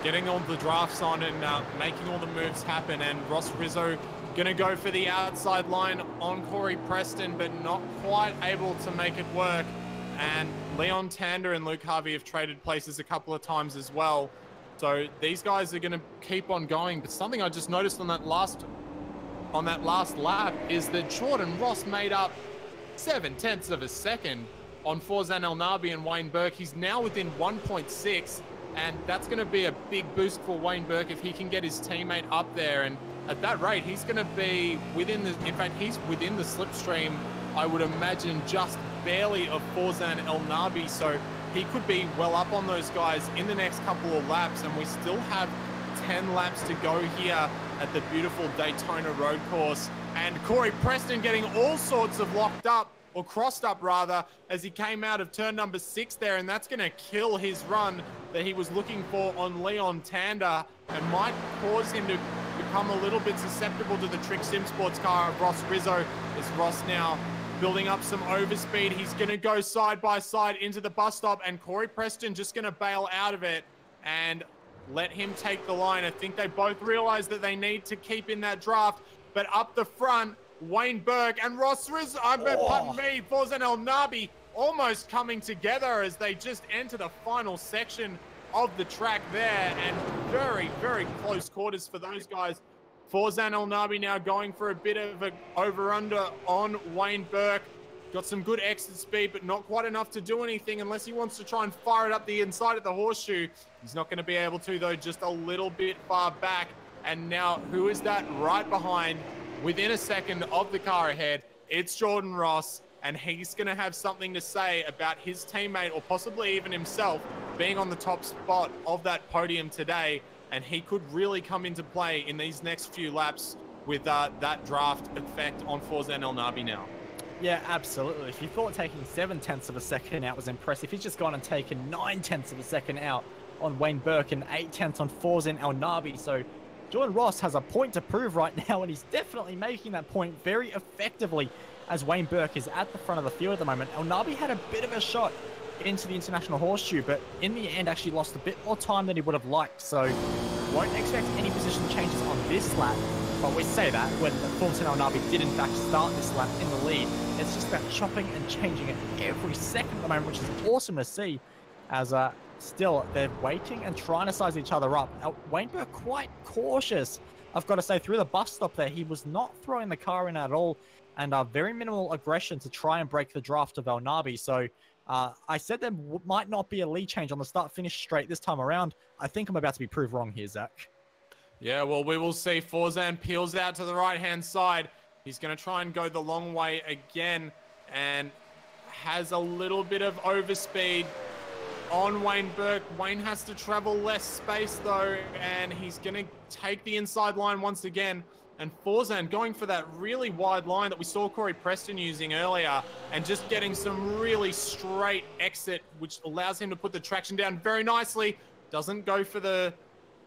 getting all the drafts on and making all the moves happen, and Ross Rizzo gonna go for the outside line on Corey Preston, but not quite able to make it work. And Leon Tander and Luke Harvey have traded places a couple of times as well. So these guys are going to keep on going. But something I just noticed on that last lap is that Jordan Ross made up 0.7 of a second on Forzan El Nabi and Wayne Burke. He's now within 1.6, and that's going to be a big boost for Wayne Burke if he can get his teammate up there. And at that rate, he's going to be within the, in fact, he's within the slipstream, I would imagine, just barely of Forzan El Nabi. So he could be well up on those guys in the next couple of laps, and we still have 10 laps to go here at the beautiful Daytona road course. And Corey Preston getting all sorts of locked up, or crossed up rather, as he came out of turn number 6 there, and that's going to kill his run that he was looking for on Leon Tander, and might cause him to become a little bit susceptible to the Trick Sim Sports car of Ross Rizzo, as Ross now building up some overspeed. He's going to go side by side into the bus stop, and Corey Preston just going to bail out of it and let him take the line. I think they both realize that they need to keep in that draft, but up the front, Wayne Burke and Ross Rizzo, pardon me, Forzan El Nabi almost coming together as they just enter the final section of the track there, and very, very close quarters for those guys. Forzan El Nabi now going for a bit of an over-under on Wayne Burke. Got some good exit speed, but not quite enough to do anything unless he wants to try and fire it up the inside of the horseshoe. He's not going to be able to, though, just a little bit far back. And now, who is that right behind, within a second of the car ahead? It's Jordan Ross, and he's going to have something to say about his teammate, or possibly even himself, being on the top spot of that podium today. And he could really come into play in these next few laps with that draft effect on Forzan El Nabi now. Yeah, absolutely. If you thought taking 0.7 of a second out was impressive, he's just gone and taken 0.9 of a second out on Wayne Burke and 0.8 on Forzan El Nabi. So Jordan Ross has a point to prove right now, and he's definitely making that point very effectively, as Wayne Burke is at the front of the field at the moment. El Nabi had a bit of a shot into the International Horseshoe, but in the end actually lost a bit more time than he would have liked. So won't expect any position changes on this lap. But we say that when Forzan El Nabi did in fact start this lap in the lead. It's just about chopping and changing it every second at the moment, which is awesome to see, as still they're waiting and trying to size each other up. Wayne Burke quite cautious, I've got to say. Through the bus stop there, he was not throwing the car in at all, and very minimal aggression to try and break the draft of El Nabi. So I said there might not be a lead change on the start-finish straight this time around. I think I'm about to be proved wrong here, Zach. Yeah, well, we will see. Forzan peels out to the right-hand side. He's going to try and go the long way again, and has a little bit of overspeed on Wayne Burke. Wayne has to travel less space, though, and he's going to take the inside line once again. And Forzan going for that really wide line that we saw Corey Preston using earlier, and just getting some really straight exit, which allows him to put the traction down very nicely. Doesn't go for the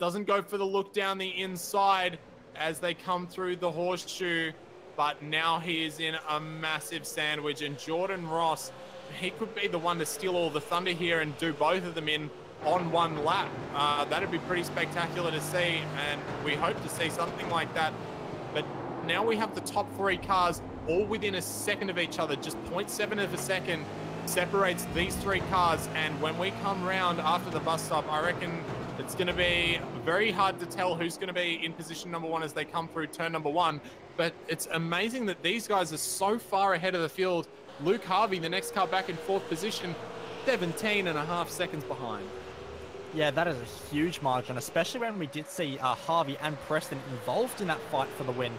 look down the inside as they come through the horseshoe, but now he is in a massive sandwich. And Jordan Ross, he could be the one to steal all the thunder here and do both of them in on one lap. That'd be pretty spectacular to see, and we hope to see something like that. But now we have the top 3 cars all within a second of each other. Just 0.7 of a second separates these 3 cars, and when we come round after the bus stop, I reckon it's going to be very hard to tell who's going to be in position number 1 as they come through turn number 1. But it's amazing that these guys are so far ahead of the field. Luke Harvey, the next car back in 4th position, 17.5 seconds behind. Yeah, that is a huge margin, especially when we did see Harvey and Preston involved in that fight for the win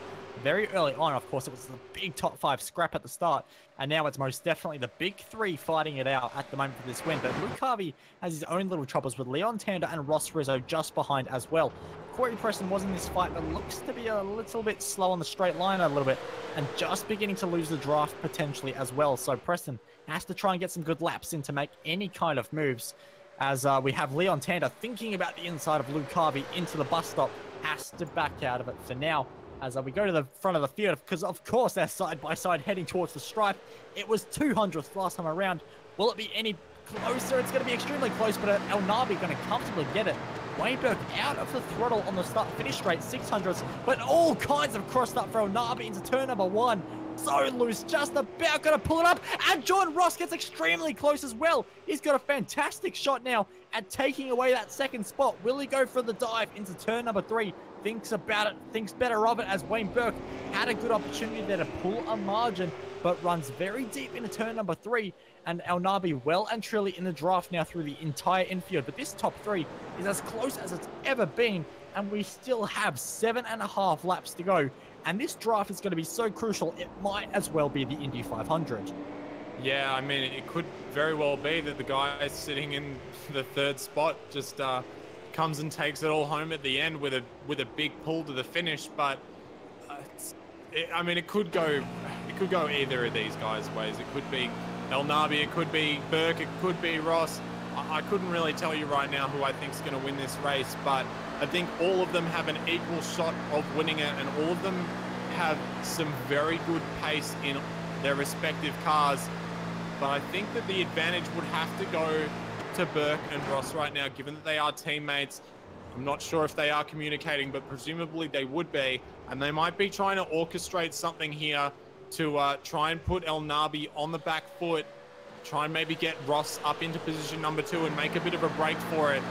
very early on. Of course, it was the big top 5 scrap at the start, and now it's most definitely the big 3 fighting it out at the moment for this win. But Luke Harvey has his own little troubles with Leon Tander and Ross Rizzo just behind as well. Corey Preston was in this fight, but looks to be a little bit slow on the straight line a little bit, and just beginning to lose the draft potentially as well. So Preston has to try and get some good laps in to make any kind of moves, as we have Leon Tander thinking about the inside of Luke Harvey into the bus stop, has to back out of it for now. As we go to the front of the field, because of course they're side by side heading towards the stripe. It was 200th last time around. Will it be any closer? It's going to be extremely close, but El Nabi going to comfortably get it. Weinberg out of the throttle on the start-finish straight, 600s, but all kinds of crossed up for El Nabi into turn number 1. So loose, just about going to pull it up, and Jordan Ross gets extremely close as well. He's got a fantastic shot now at taking away that second spot. Will he go for the dive into turn number 3? Thinks about it, thinks better of it, as Wayne Burke had a good opportunity there to pull a margin, but runs very deep into turn number 3. And El Nabi well and truly in the draft now through the entire infield. But this top 3 is as close as it's ever been, and we still have 7.5 laps to go. And this draft is going to be so crucial, it might as well be the Indy 500. Yeah, I mean, it could very well be that the guy sitting in the 3rd spot just comes and takes it all home at the end with a big pull to the finish. But I mean, it could go either of these guys' ways. It could be El Nabi, it could be Burke, it could be Ross. I couldn't really tell you right now who I think is going to win this race, but I think all of them have an equal shot of winning it, and all of them have some very good pace in their respective cars. But I think that the advantage would have to go to Burke and Ross right now, given that they are teammates. I'm not sure if they are communicating, but presumably they would be, and they might be trying to orchestrate something here to try and put El Nabi on the back foot, try and maybe get Ross up into position number 2 and make a bit of a break for it.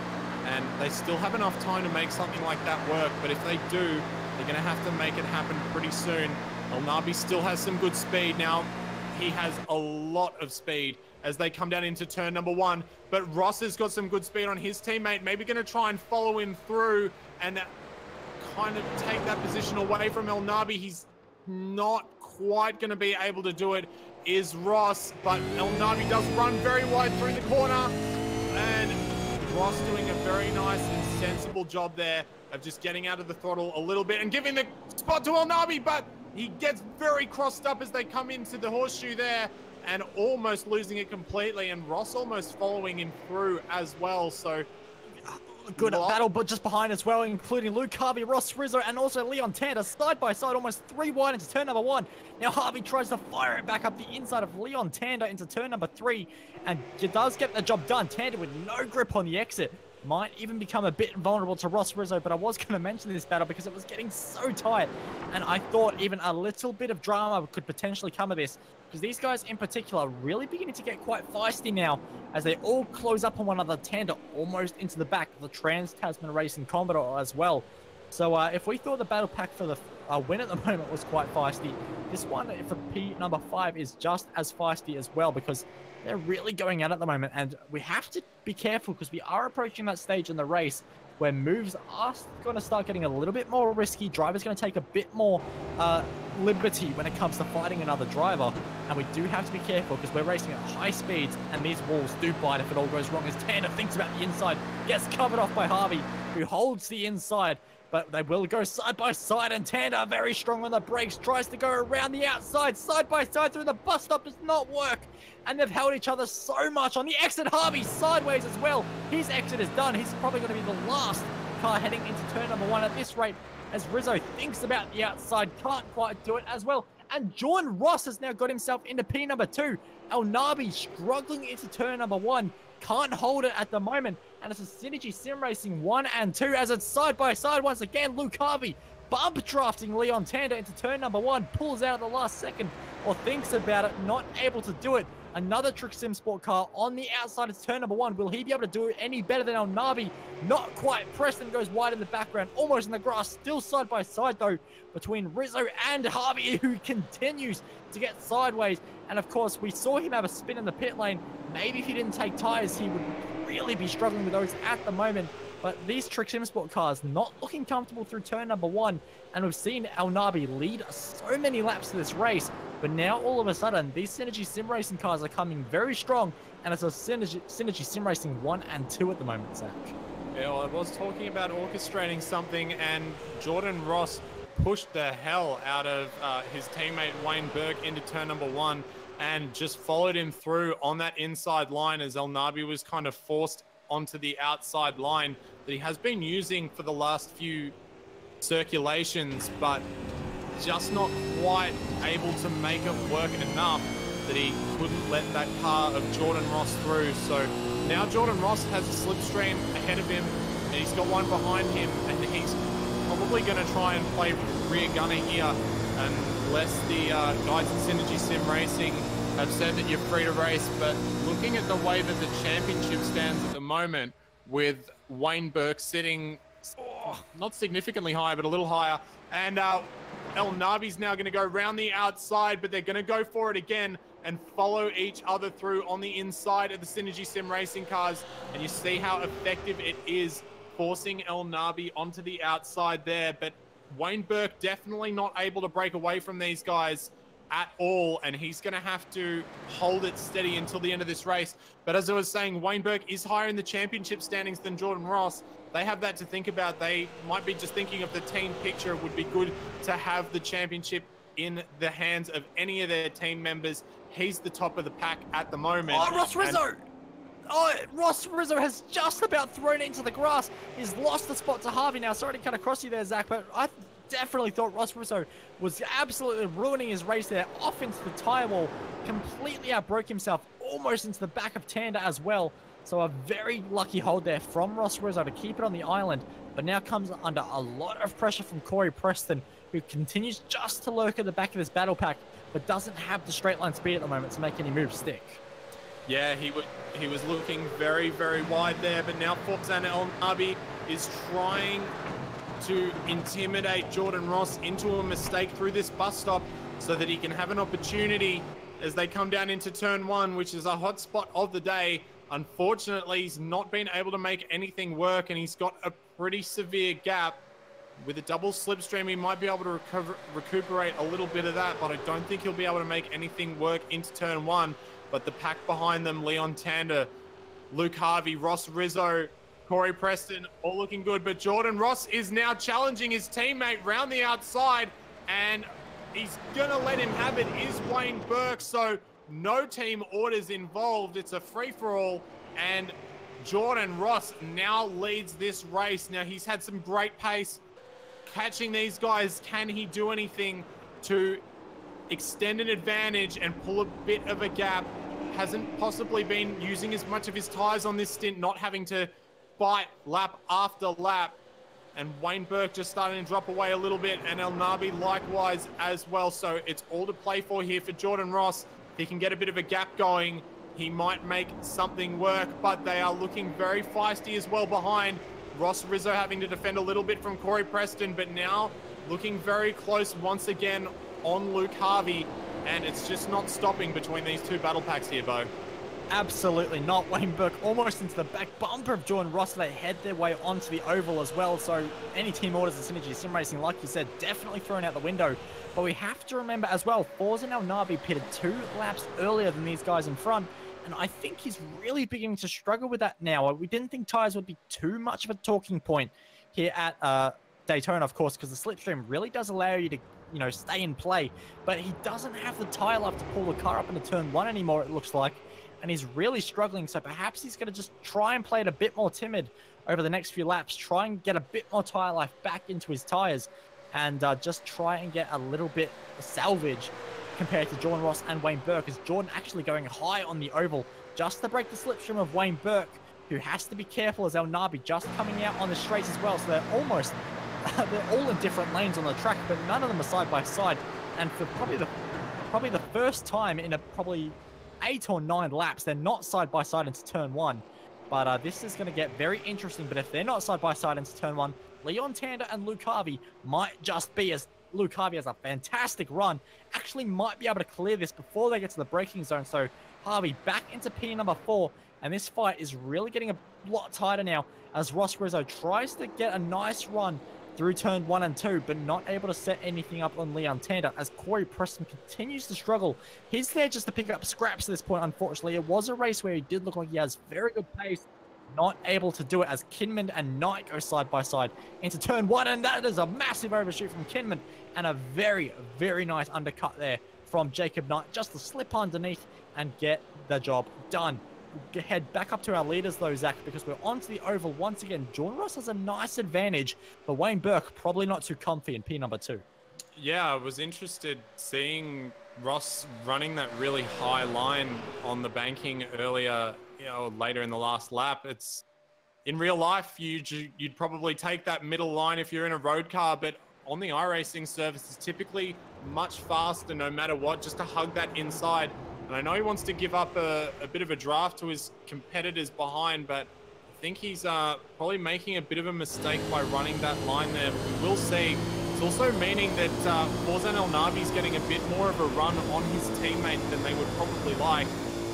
And they still have enough time to make something like that work, but if they do, they're going to have to make it happen pretty soon. El Nabi still has some good speed now. He has a lot of speed as they come down into turn number 1, but Ross has got some good speed on his teammate, maybe going to try and follow him through and kind of take that position away from El Nabi. He's not quite going to be able to do it, is Ross, but El Nabi does run very wide through the corner, and Ross doing a very nice and sensible job there of just getting out of the throttle a little bit and giving the spot to El Nabi, but he gets very crossed up as they come into the horseshoe there and almost losing it completely, and Ross almost following him through as well. So good battle, but just behind as well, including Luke Harvey, Ross Rizzo, and also Leon Tander side by side, almost 3 wide into turn number 1. Now Harvey tries to fire it back up the inside of Leon Tander into turn number 3, and he does get the job done. Tander with no grip on the exit. Might even become a bit vulnerable to Ross Rizzo, but I was going to mention this battle because it was getting so tight, and I thought even a little bit of drama could potentially come of this, because these guys in particular are really beginning to get quite feisty now as they all close up on one another. Tander almost into the back of the Trans-Tasman Racing Commodore as well. So if we thought the battle pack for the win at the moment was quite feisty, this one for P number 5 is just as feisty as well, because they're really going at it at the moment, and we have to be careful because we are approaching that stage in the race where moves are going to start getting a little bit more risky. Drivers going to take a bit more liberty when it comes to fighting another driver, and we do have to be careful because we're racing at high speeds, and these walls do bite if it all goes wrong, as Tander thinks about the inside, gets covered off by Harvey, who holds the inside, but they will go side by side, and Tander very strong on the brakes, tries to go around the outside, side by side through the bus stop, does not work, and they've held each other so much. On the exit, Harvey sideways as well. His exit is done. He's probably going to be the last car heading into turn number 1 at this rate, as Rizzo thinks about the outside, can't quite do it as well. And Jordan Ross has now got himself into P number 2. El Nabi struggling into turn number 1, can't hold it at the moment, and it's a Synergy Sim Racing 1 and 2 as it's side by side once again. Luke Harvey bump drafting Leon Tander into turn number 1, pulls out at the last second, or thinks about it, not able to do it. Another Trick Sim Sport car on the outside of turn number 1. Will he be able to do it any better than El Nabi? Not quite. Preston goes wide in the background, almost in the grass. Still side by side, though, between Rizzo and Harvey, who continues to get sideways. And, of course, we saw him have a spin in the pit lane. Maybe if he didn't take tyres, he would really be struggling with those at the moment. But these Trick Sim Sport cars not looking comfortable through turn number 1. And we've seen El Nabi lead so many laps to this race. But now, all of a sudden, these Synergy Sim Racing cars are coming very strong. And it's a Synergy Sim Racing 1 and 2 at the moment, Zach. Yeah, well, I was talking about orchestrating something, and Jordan Ross pushed the hell out of his teammate Wayne Burke into turn number 1 and just followed him through on that inside line as El Nabi was kind of forced onto the outside line that he has been using for the last few circulations, but just not quite able to make it work enough that he couldn't let that car of Jordan Ross through. So now Jordan Ross has a slipstream ahead of him, and he's got one behind him, and he's probably going to try and play rear gunner here, unless the guys at Synergy Sim Racing have said that you're free to race. But looking at the way that the championship stands at the moment, with Wayne Burke sitting not significantly high, but a little higher, and El Nabi's now going to go round the outside, but they're going to go for it again and follow each other through on the inside of the Synergy Sim Racing cars. And you see how effective it is, forcing El Nabi onto the outside there. But Wayne Burke definitely not able to break away from these guys at all, and he's going to have to hold it steady until the end of this race. But as I was saying, Wayne Burke is higher in the championship standings than Jordan Ross. They have that to think about. They might be just thinking of the team picture. It would be good to have the championship in the hands of any of their team members. He's the top of the pack at the moment. Oh, Ross Rizzo! Ross Rizzo has just about thrown it into the grass. He's lost the spot to Harvey now. Sorry to cut across you there, Zach, but I definitely thought Ross Rizzo was absolutely ruining his race there. Off into the tire wall, completely outbroke himself, almost into the back of Tanda as well. So a very lucky hold there from Ross Rizzo to keep it on the island, but now comes under a lot of pressure from Corey Preston, who continues just to lurk at the back of this battle pack, but doesn't have the straight line speed at the moment to make any moves stick. Yeah, he was looking very, very wide there, but now Forzan El Nabi is trying to intimidate Jordan Ross into a mistake through this bus stop so that he can have an opportunity as they come down into turn one, which is a hot spot of the day. Unfortunately, he's not been able to make anything work, and he's got a pretty severe gap. With a double slipstream, he might be able to recuperate a little bit of that, but I don't think he'll be able to make anything work into turn one. But the pack behind them, Leon Tanda, Luke Harvey, Ross Rizzo, Corey Preston, all looking good. But Jordan Ross is now challenging his teammate round the outside, and he's going to let him have it, is Wayne Burke. So no team orders involved. It's a free-for-all, and Jordan Ross now leads this race. Now, he's had some great pace catching these guys. Can he do anything to extend an advantage and pull a bit of a gap? Hasn't possibly been using as much of his tires on this stint, not having to fight lap after lap. And Wayne Burke just starting to drop away a little bit, and El Nabi likewise as well. So it's all to play for here for Jordan Ross. If he can get a bit of a gap going, he might make something work, but they are looking very feisty as well behind. Ross Rizzo having to defend a little bit from Corey Preston, but now looking very close once again on Luke Harvey, and it's just not stopping between these two battle packs here, Bo. Absolutely not. Wayne Burke almost into the back bumper of Jordan Ross. They head their way onto the oval as well. So any team orders of Synergy Sim Racing, like you said, definitely thrown out the window. But we have to remember as well, Forzan El Nabi pitted 2 laps earlier than these guys in front. And I think he's really beginning to struggle with that now. We didn't think tires would be too much of a talking point here at Daytona, of course, because the slipstream really does allow you to, stay in play. But he doesn't have the tire life to pull the car up into turn one anymore, it looks like. And he's really struggling. So perhaps he's going to just try and play it a bit more timid over the next few laps, try and get a bit more tire life back into his tires, and just try and get a little bit of salvage compared to Jordan Ross and Wayne Burke, as Jordan actually going high on the oval just to break the slipstream of Wayne Burke, who has to be careful as El Nabi just coming out on the straights as well. So they're all in different lanes on the track, but none of them are side by side. And for probably the first time in probably 8 or 9 laps, they're not side by side into turn one. But this is going to get very interesting. But if they're not side by side into turn one, Leon Tanda and Luke Harvey might just be, as Luke Harvey has a fantastic run, actually might be able to clear this before they get to the braking zone. So Harvey back into P number 4, and this fight is really getting a lot tighter now as Ross Rizzo tries to get a nice run through turn 1 and 2, but not able to set anything up on Leon Tanda as Corey Preston continues to struggle. He's there just to pick up scraps at this point, unfortunately. It was a race where he did look like he has very good pace, not able to do it as Kinman and Knight go side by side into turn 1, and that is a massive overshoot from Kinman, and a very, very nice undercut there from Jacob Knight, just to slip underneath and get the job done. head back up to our leaders though, Zach, because we're onto the oval once again. Jordan Ross has a nice advantage, but Wayne Burke probably not too comfy in P number 2. Yeah, I was interested seeing Ross running that really high line on the banking earlier, later in the last lap. It's in real life, you'd probably take that middle line if you're in a road car, but on the iRacing surface is typically much faster no matter what, just to hug that inside. And I know he wants to give up a bit of a draft to his competitors behind, but I think he's probably making a bit of a mistake by running that line there. We will see. It's also meaning that Forzan El Nabi's getting a bit more of a run on his teammate than they would probably like,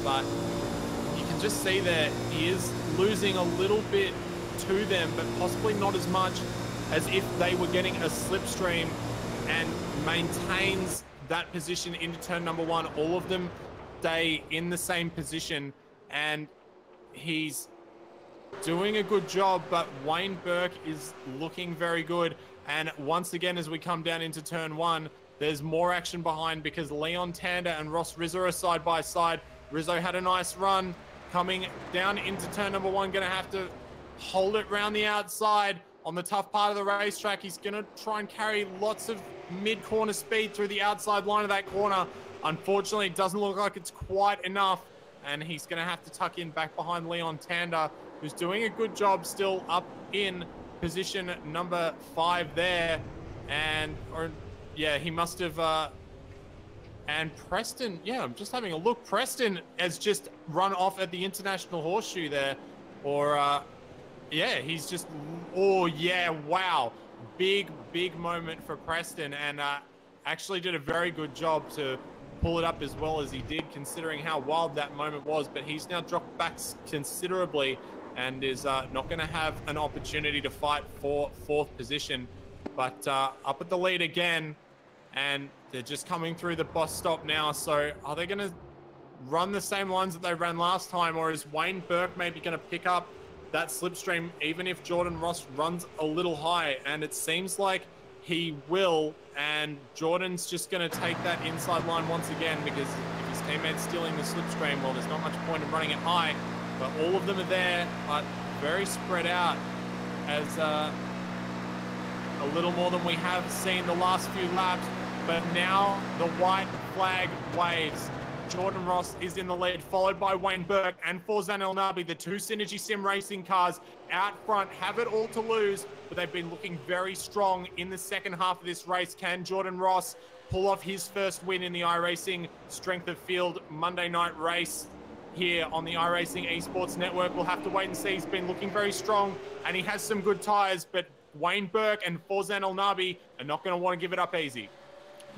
but you can just see that he is losing a little bit to them, but possibly not as much as if they were getting a slipstream, and maintains that position into turn number 1. All of them stay in the same position, and he's doing a good job, but Wayne Burke is looking very good. And once again, as we come down into turn 1, there's more action behind because Leon Tanda and Ross Rizzo are side by side. Rizzo had a nice run coming down into turn number 1, gonna have to hold it round the outside on the tough part of the racetrack. He's gonna try and carry lots of mid-corner speed through the outside line of that corner. Unfortunately, it doesn't look like it's quite enough, and he's gonna have to tuck in back behind Leon Tanda, who's doing a good job still up in position number 5 there. And he must have and Preston, I'm just having a look. Preston has just run off at the International Horseshoe there, or he's just, wow, big moment for Preston, and actually did a very good job to pull it up as well as he did, considering how wild that moment was. But he's now dropped back considerably and is not going to have an opportunity to fight for 4th position. But up at the lead again, and they're just coming through the bus stop now. So are they going to run the same lines that they ran last time, or is Wayne Burke maybe going to pick up that slipstream even if Jordan Ross runs a little high? And it seems like he will, and Jordan's just going to take that inside line once again, because if his teammate's stealing the slipstream, well, there's not much point in running it high. But all of them are there, but very spread out, as a little more than we have seen the last few laps. But now the white flag waves. Jordan Ross is in the lead, followed by Wayne Burke and Forzan El Nabi. The 2 Synergy Sim Racing cars out front have it all to lose, but they've been looking very strong in the second half of this race. Can Jordan Ross pull off his first win in the iRacing Strength of Field Monday night race here on the iRacing Esports Network? We'll have to wait and see. He's been looking very strong, and he has some good tyres, but Wayne Burke and Forzan El Nabi are not going to want to give it up easy.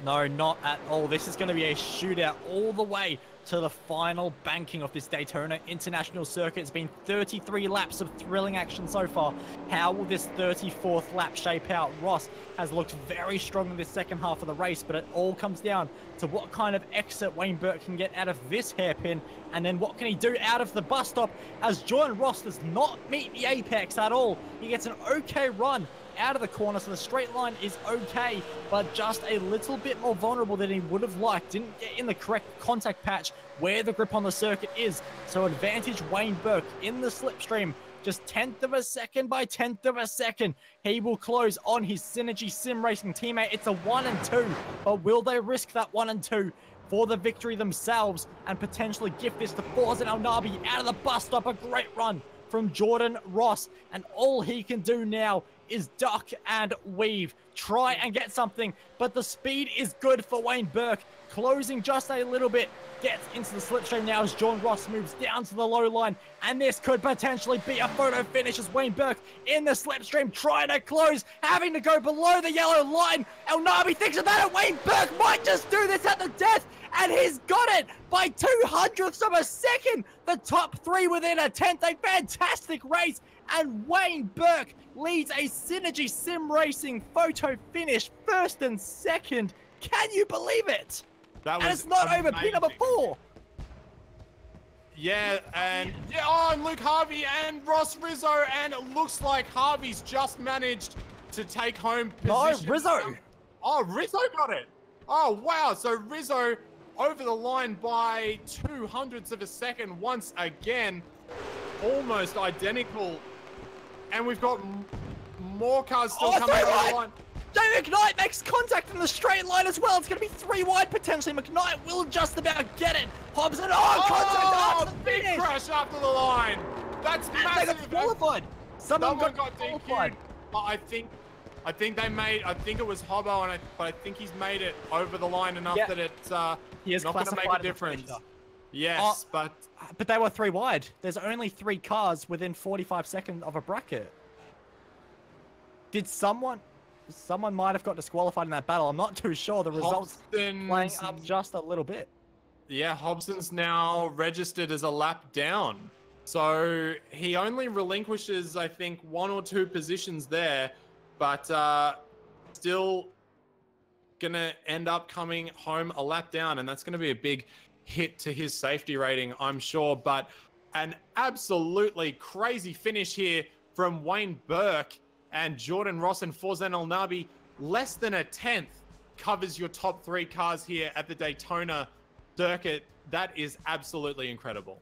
No, not at all. This is going to be a shootout all the way to the final banking of this Daytona International Circuit. It's been 33 laps of thrilling action so far. How will this 34th lap shape out? Ross has looked very strong in this second half of the race, but it all comes down to what kind of exit Wayne Burke can get out of this hairpin, and then what can he do out of the bus stop, as Jordan Ross does not meet the apex at all. He gets an okay run out of the corner, so the straight line is okay, but just a little bit more vulnerable than he would have liked. Didn't get in the correct contact patch where the grip on the circuit is. So advantage Wayne Burke in the slipstream, just 1/10 of a second by 1/10 of a second. He will close on his Synergy Sim Racing teammate. It's a 1 and 2, but will they risk that 1 and 2 for the victory themselves and potentially gift this to Forzan El Nabi out of the bus stop? A great run from Jordan Ross, and all he can do now is duck and weave, try and get something, but the speed is good for Wayne Burke, closing just a little bit, gets into the slipstream now as Jordan Ross moves down to the low line, and this could potentially be a photo finish as Wayne Burke in the slipstream trying to close, having to go below the yellow line. El Nabi thinks about it. Wayne Burke might just do this at the death, and he's got it by 2/100ths of a second. The top 3 within a 1/10, a fantastic race, and Wayne Burke leads a Synergy Sim Racing photo finish, 1st and 2nd. Can you believe it? That was and it's not amazing. over. P number 4. Yeah, and and Luke Harvey and Ross Rizzo, and it looks like Harvey's just managed to take home position. No, Rizzo. Oh, Rizzo got it. Oh, wow. So Rizzo over the line by 0.02 of a second once again. Almost identical. And we've got more cars still coming over the line. David McKnight makes contact in the straight line as well. It's going to be 3 wide potentially. McKnight will just about get it. Hobson, contact after the big finish. crash after the line. That's massive. They got qualified. Someone got DQ'd. But I think they made. I think it was Hobbo, but I think he's made it over the line enough that it's not going to make a difference. Yes, but they were 3 wide. There's only 3 cars within 45 seconds of a bracket. Did someone might have got disqualified in that battle? I'm not too sure. The results playing up just a little bit. Yeah, Hobson's now registered as a lap down. So he only relinquishes, I think, 1 or 2 positions there, but still gonna end up coming home a lap down, and that's gonna be a big hit to his safety rating, I'm sure. But an absolutely crazy finish here from Wayne Burke and Jordan Ross and Forzan El Nabi. Less than a 10th covers your top 3 cars here at the Daytona circuit. That is absolutely incredible.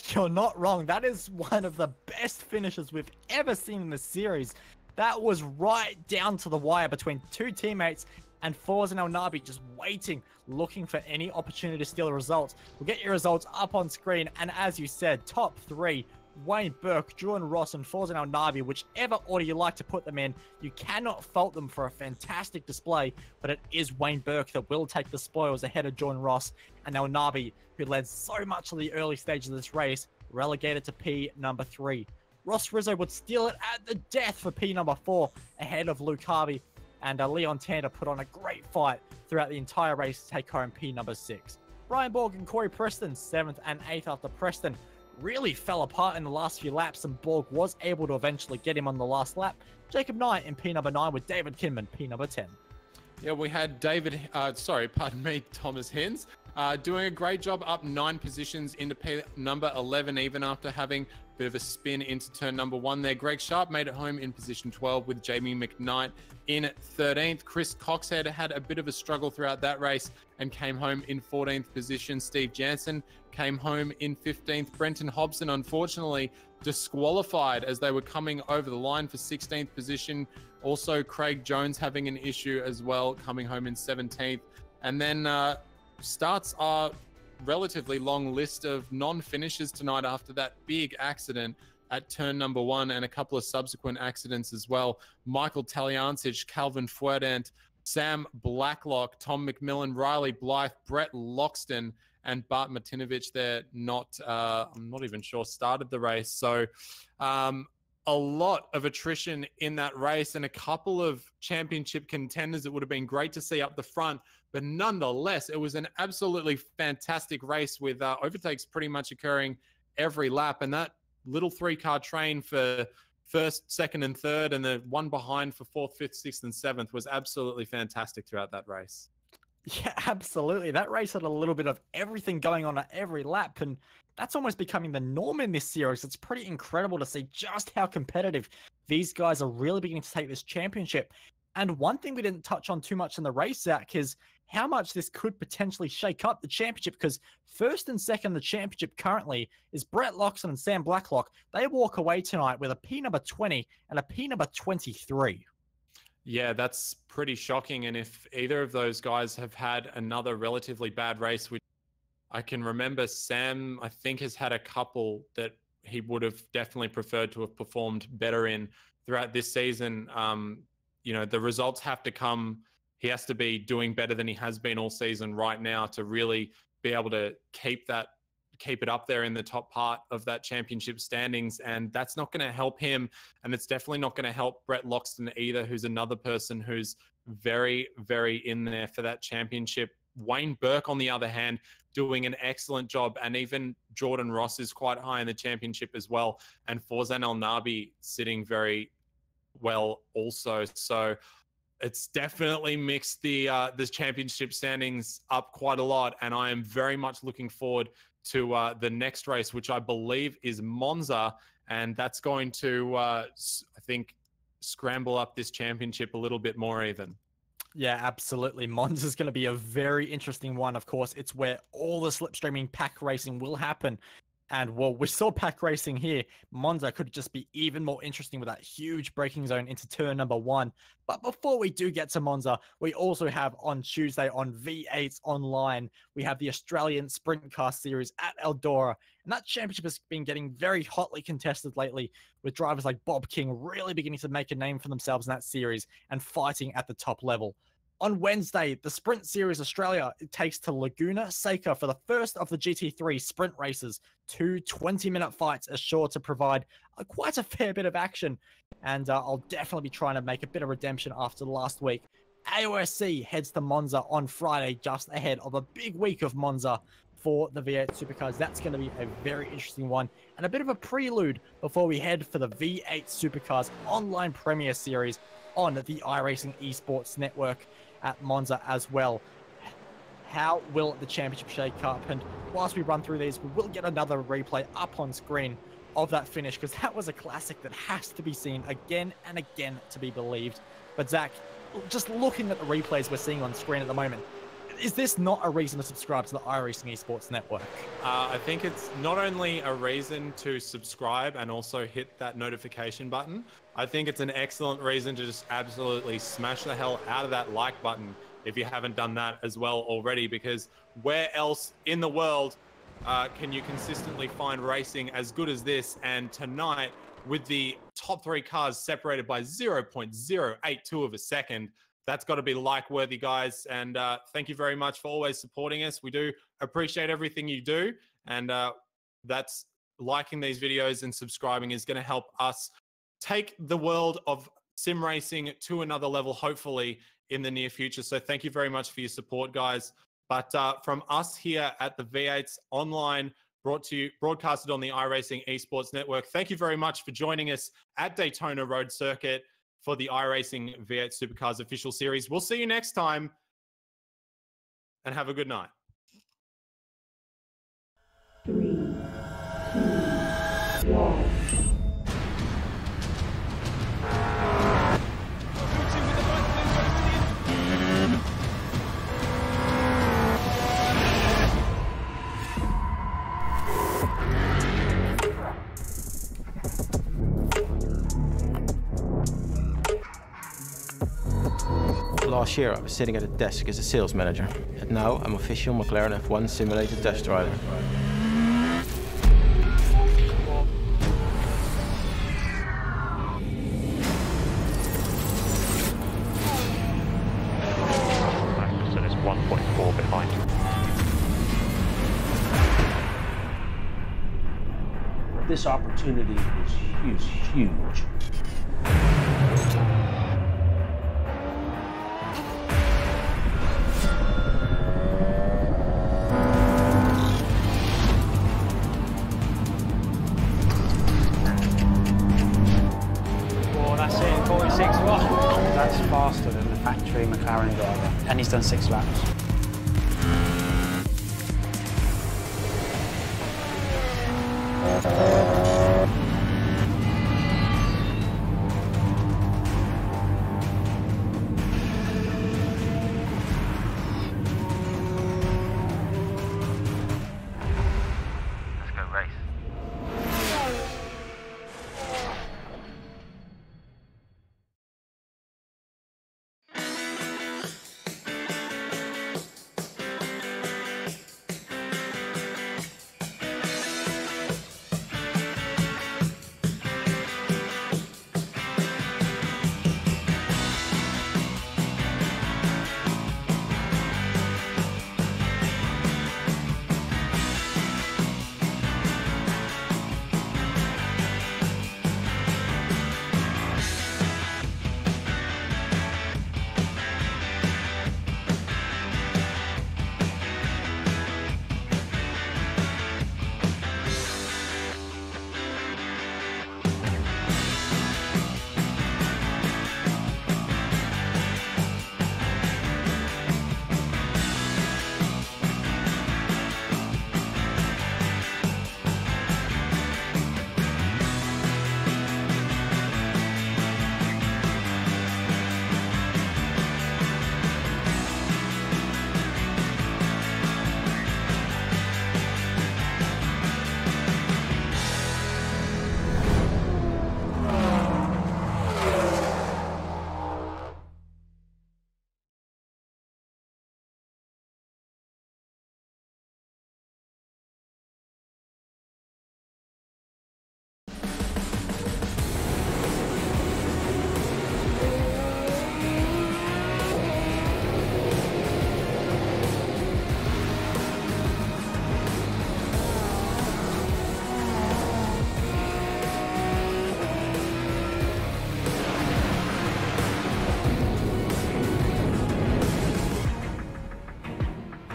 You're not wrong. That is one of the best finishes we've ever seen in the series. That was right down to the wire between 2 teammates, and Forzan El Nabi just waiting, looking for any opportunity to steal the results. We'll get your results up on screen, and as you said, top 3, Wayne Burke, Jordan Ross, and Forzan El Nabi, whichever order you like to put them in. You cannot fault them for a fantastic display, but it is Wayne Burke that will take the spoils ahead of Jordan Ross and El Nabi, who led so much of the early stages of this race, relegated to P number 3. Ross Rizzo would steal it at the death for P number 4, ahead of Luke Harvey, and Leon Tander put on a great fight throughout the entire race to take home P number 6. Brian Borg and Corey Preston, 7th and 8th after Preston really fell apart in the last few laps, and Borg was able to eventually get him on the last lap. Jacob Knight in P number 9 with David Kinman, P number 10. Yeah, we had Thomas Hins, doing a great job up 9 positions into P number 11, even after having a bit of a spin into turn number 1 there. Greg Sharp made it home in position 12 with Jamie McKnight in 13th. Chris Coxhead had a bit of a struggle throughout that race and came home in 14th position. Steve Jansen came home in 15th. Brenton Hobson, unfortunately, disqualified as they were coming over the line for 16th position. Also, Craig Jones having an issue as well, coming home in 17th. And then starts our relatively long list of non-finishers tonight after that big accident at turn number 1 and a couple of subsequent accidents as well. Michael Taliancic, Calvin Fuerdant, Sam Blacklock, Tom McMillan, Riley Blythe, Brett Loxton, and Bart Martinovich there I'm not even sure started the race. So a lot of attrition in that race and a couple of championship contenders that would have been great to see up the front. But nonetheless, it was an absolutely fantastic race with overtakes pretty much occurring every lap. And that little 3-car train for 1st, 2nd, and 3rd, and the one behind for 4th, 5th, 6th, and 7th was absolutely fantastic throughout that race. Yeah, absolutely. That race had a little bit of everything going on at every lap, and that's almost becoming the norm in this series. It's pretty incredible to see just how competitive these guys are really beginning to take this championship. And one thing we didn't touch on too much in the race, Zach, is how much this could potentially shake up the championship, because 1st and 2nd the championship currently is Brett Loxton and Sam Blacklock. They walk away tonight with a P number 20 and a P number 23. Yeah, that's pretty shocking. And if either of those guys have had another relatively bad race, which I can remember Sam, I think, has had a couple that he would have definitely preferred to have performed better in throughout this season. You know, the results have to come. He has to be doing better than he has been all season right now to really be able to keep it up there in the top part of that championship standings. And that's not going to help him. And it's definitely not going to help Brett Loxton either, who's another person who's very, very in there for that championship. Wayne Burke, on the other hand, doing an excellent job. And even Jordan Ross is quite high in the championship as well. And Forzan El Nabi sitting very well also. So it's definitely mixed the championship standings up quite a lot. And I am very much looking forward to the next race, which I believe is Monza. And that's going to, I think, scramble up this championship a little bit more even. Yeah, absolutely. Monza's going to be a very interesting one. Of course, it's where all the slipstreaming pack racing will happen. And well, we saw pack racing here. Monza could just be even more interesting with that huge braking zone into turn number 1. But before we do get to Monza, we also have on Tuesday on V8 Online, we have the Australian Sprint Car Series at Eldora. And that championship has been getting very hotly contested lately, with drivers like Bob King really beginning to make a name for themselves in that series and fighting at the top level. On Wednesday, the Sprint Series Australia takes to Laguna Seca for the first of the GT3 sprint races. 2 20-minute fights are sure to provide quite a fair bit of action, and I'll definitely be trying to make a bit of redemption after last week. AOSC heads to Monza on Friday, just ahead of a big week of Monza for the V8 Supercars. That's going to be a very interesting one, and a bit of a prelude before we head for the V8 Supercars Online Premier Series on the iRacing Esports Network at Monza as well. How will the championship shake up? And whilst we run through these, we will get another replay up on screen of that finish, because that was a classic that has to be seen again and again to be believed. But Zach, just looking at the replays we're seeing on screen at the moment, is this not a reason to subscribe to the iRacing Esports Network? I think it's not only a reason to subscribe and also hit that notification button. I think it's an excellent reason to just absolutely smash the hell out of that like button if you haven't done that as well already, because where else in the world can you consistently find racing as good as this? And tonight, with the top 3 cars separated by 0.082 of a second, that's got to be like-worthy, guys. And thank you very much for always supporting us. We do appreciate everything you do. And that's liking these videos and subscribing is going to help us take the world of sim racing to another level, hopefully, in the near future. So thank you very much for your support, guys. But from us here at the V8s Online, broadcasted on the iRacing Esports Network, thank you very much for joining us at Daytona Road Circuit for the iRacing V8 Supercars official series. We'll see you next time, and have a good night. 3, 2, 1. Last year I was sitting at a desk as a sales manager, and now I'm official McLaren F1 simulator test rider. Magnussen is 1.4 behind. This opportunity is huge. That's faster than the factory McLaren driver, and he's done 6 laps. Let's go race.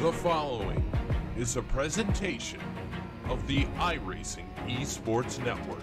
The following is a presentation of the iRacing Esports Network.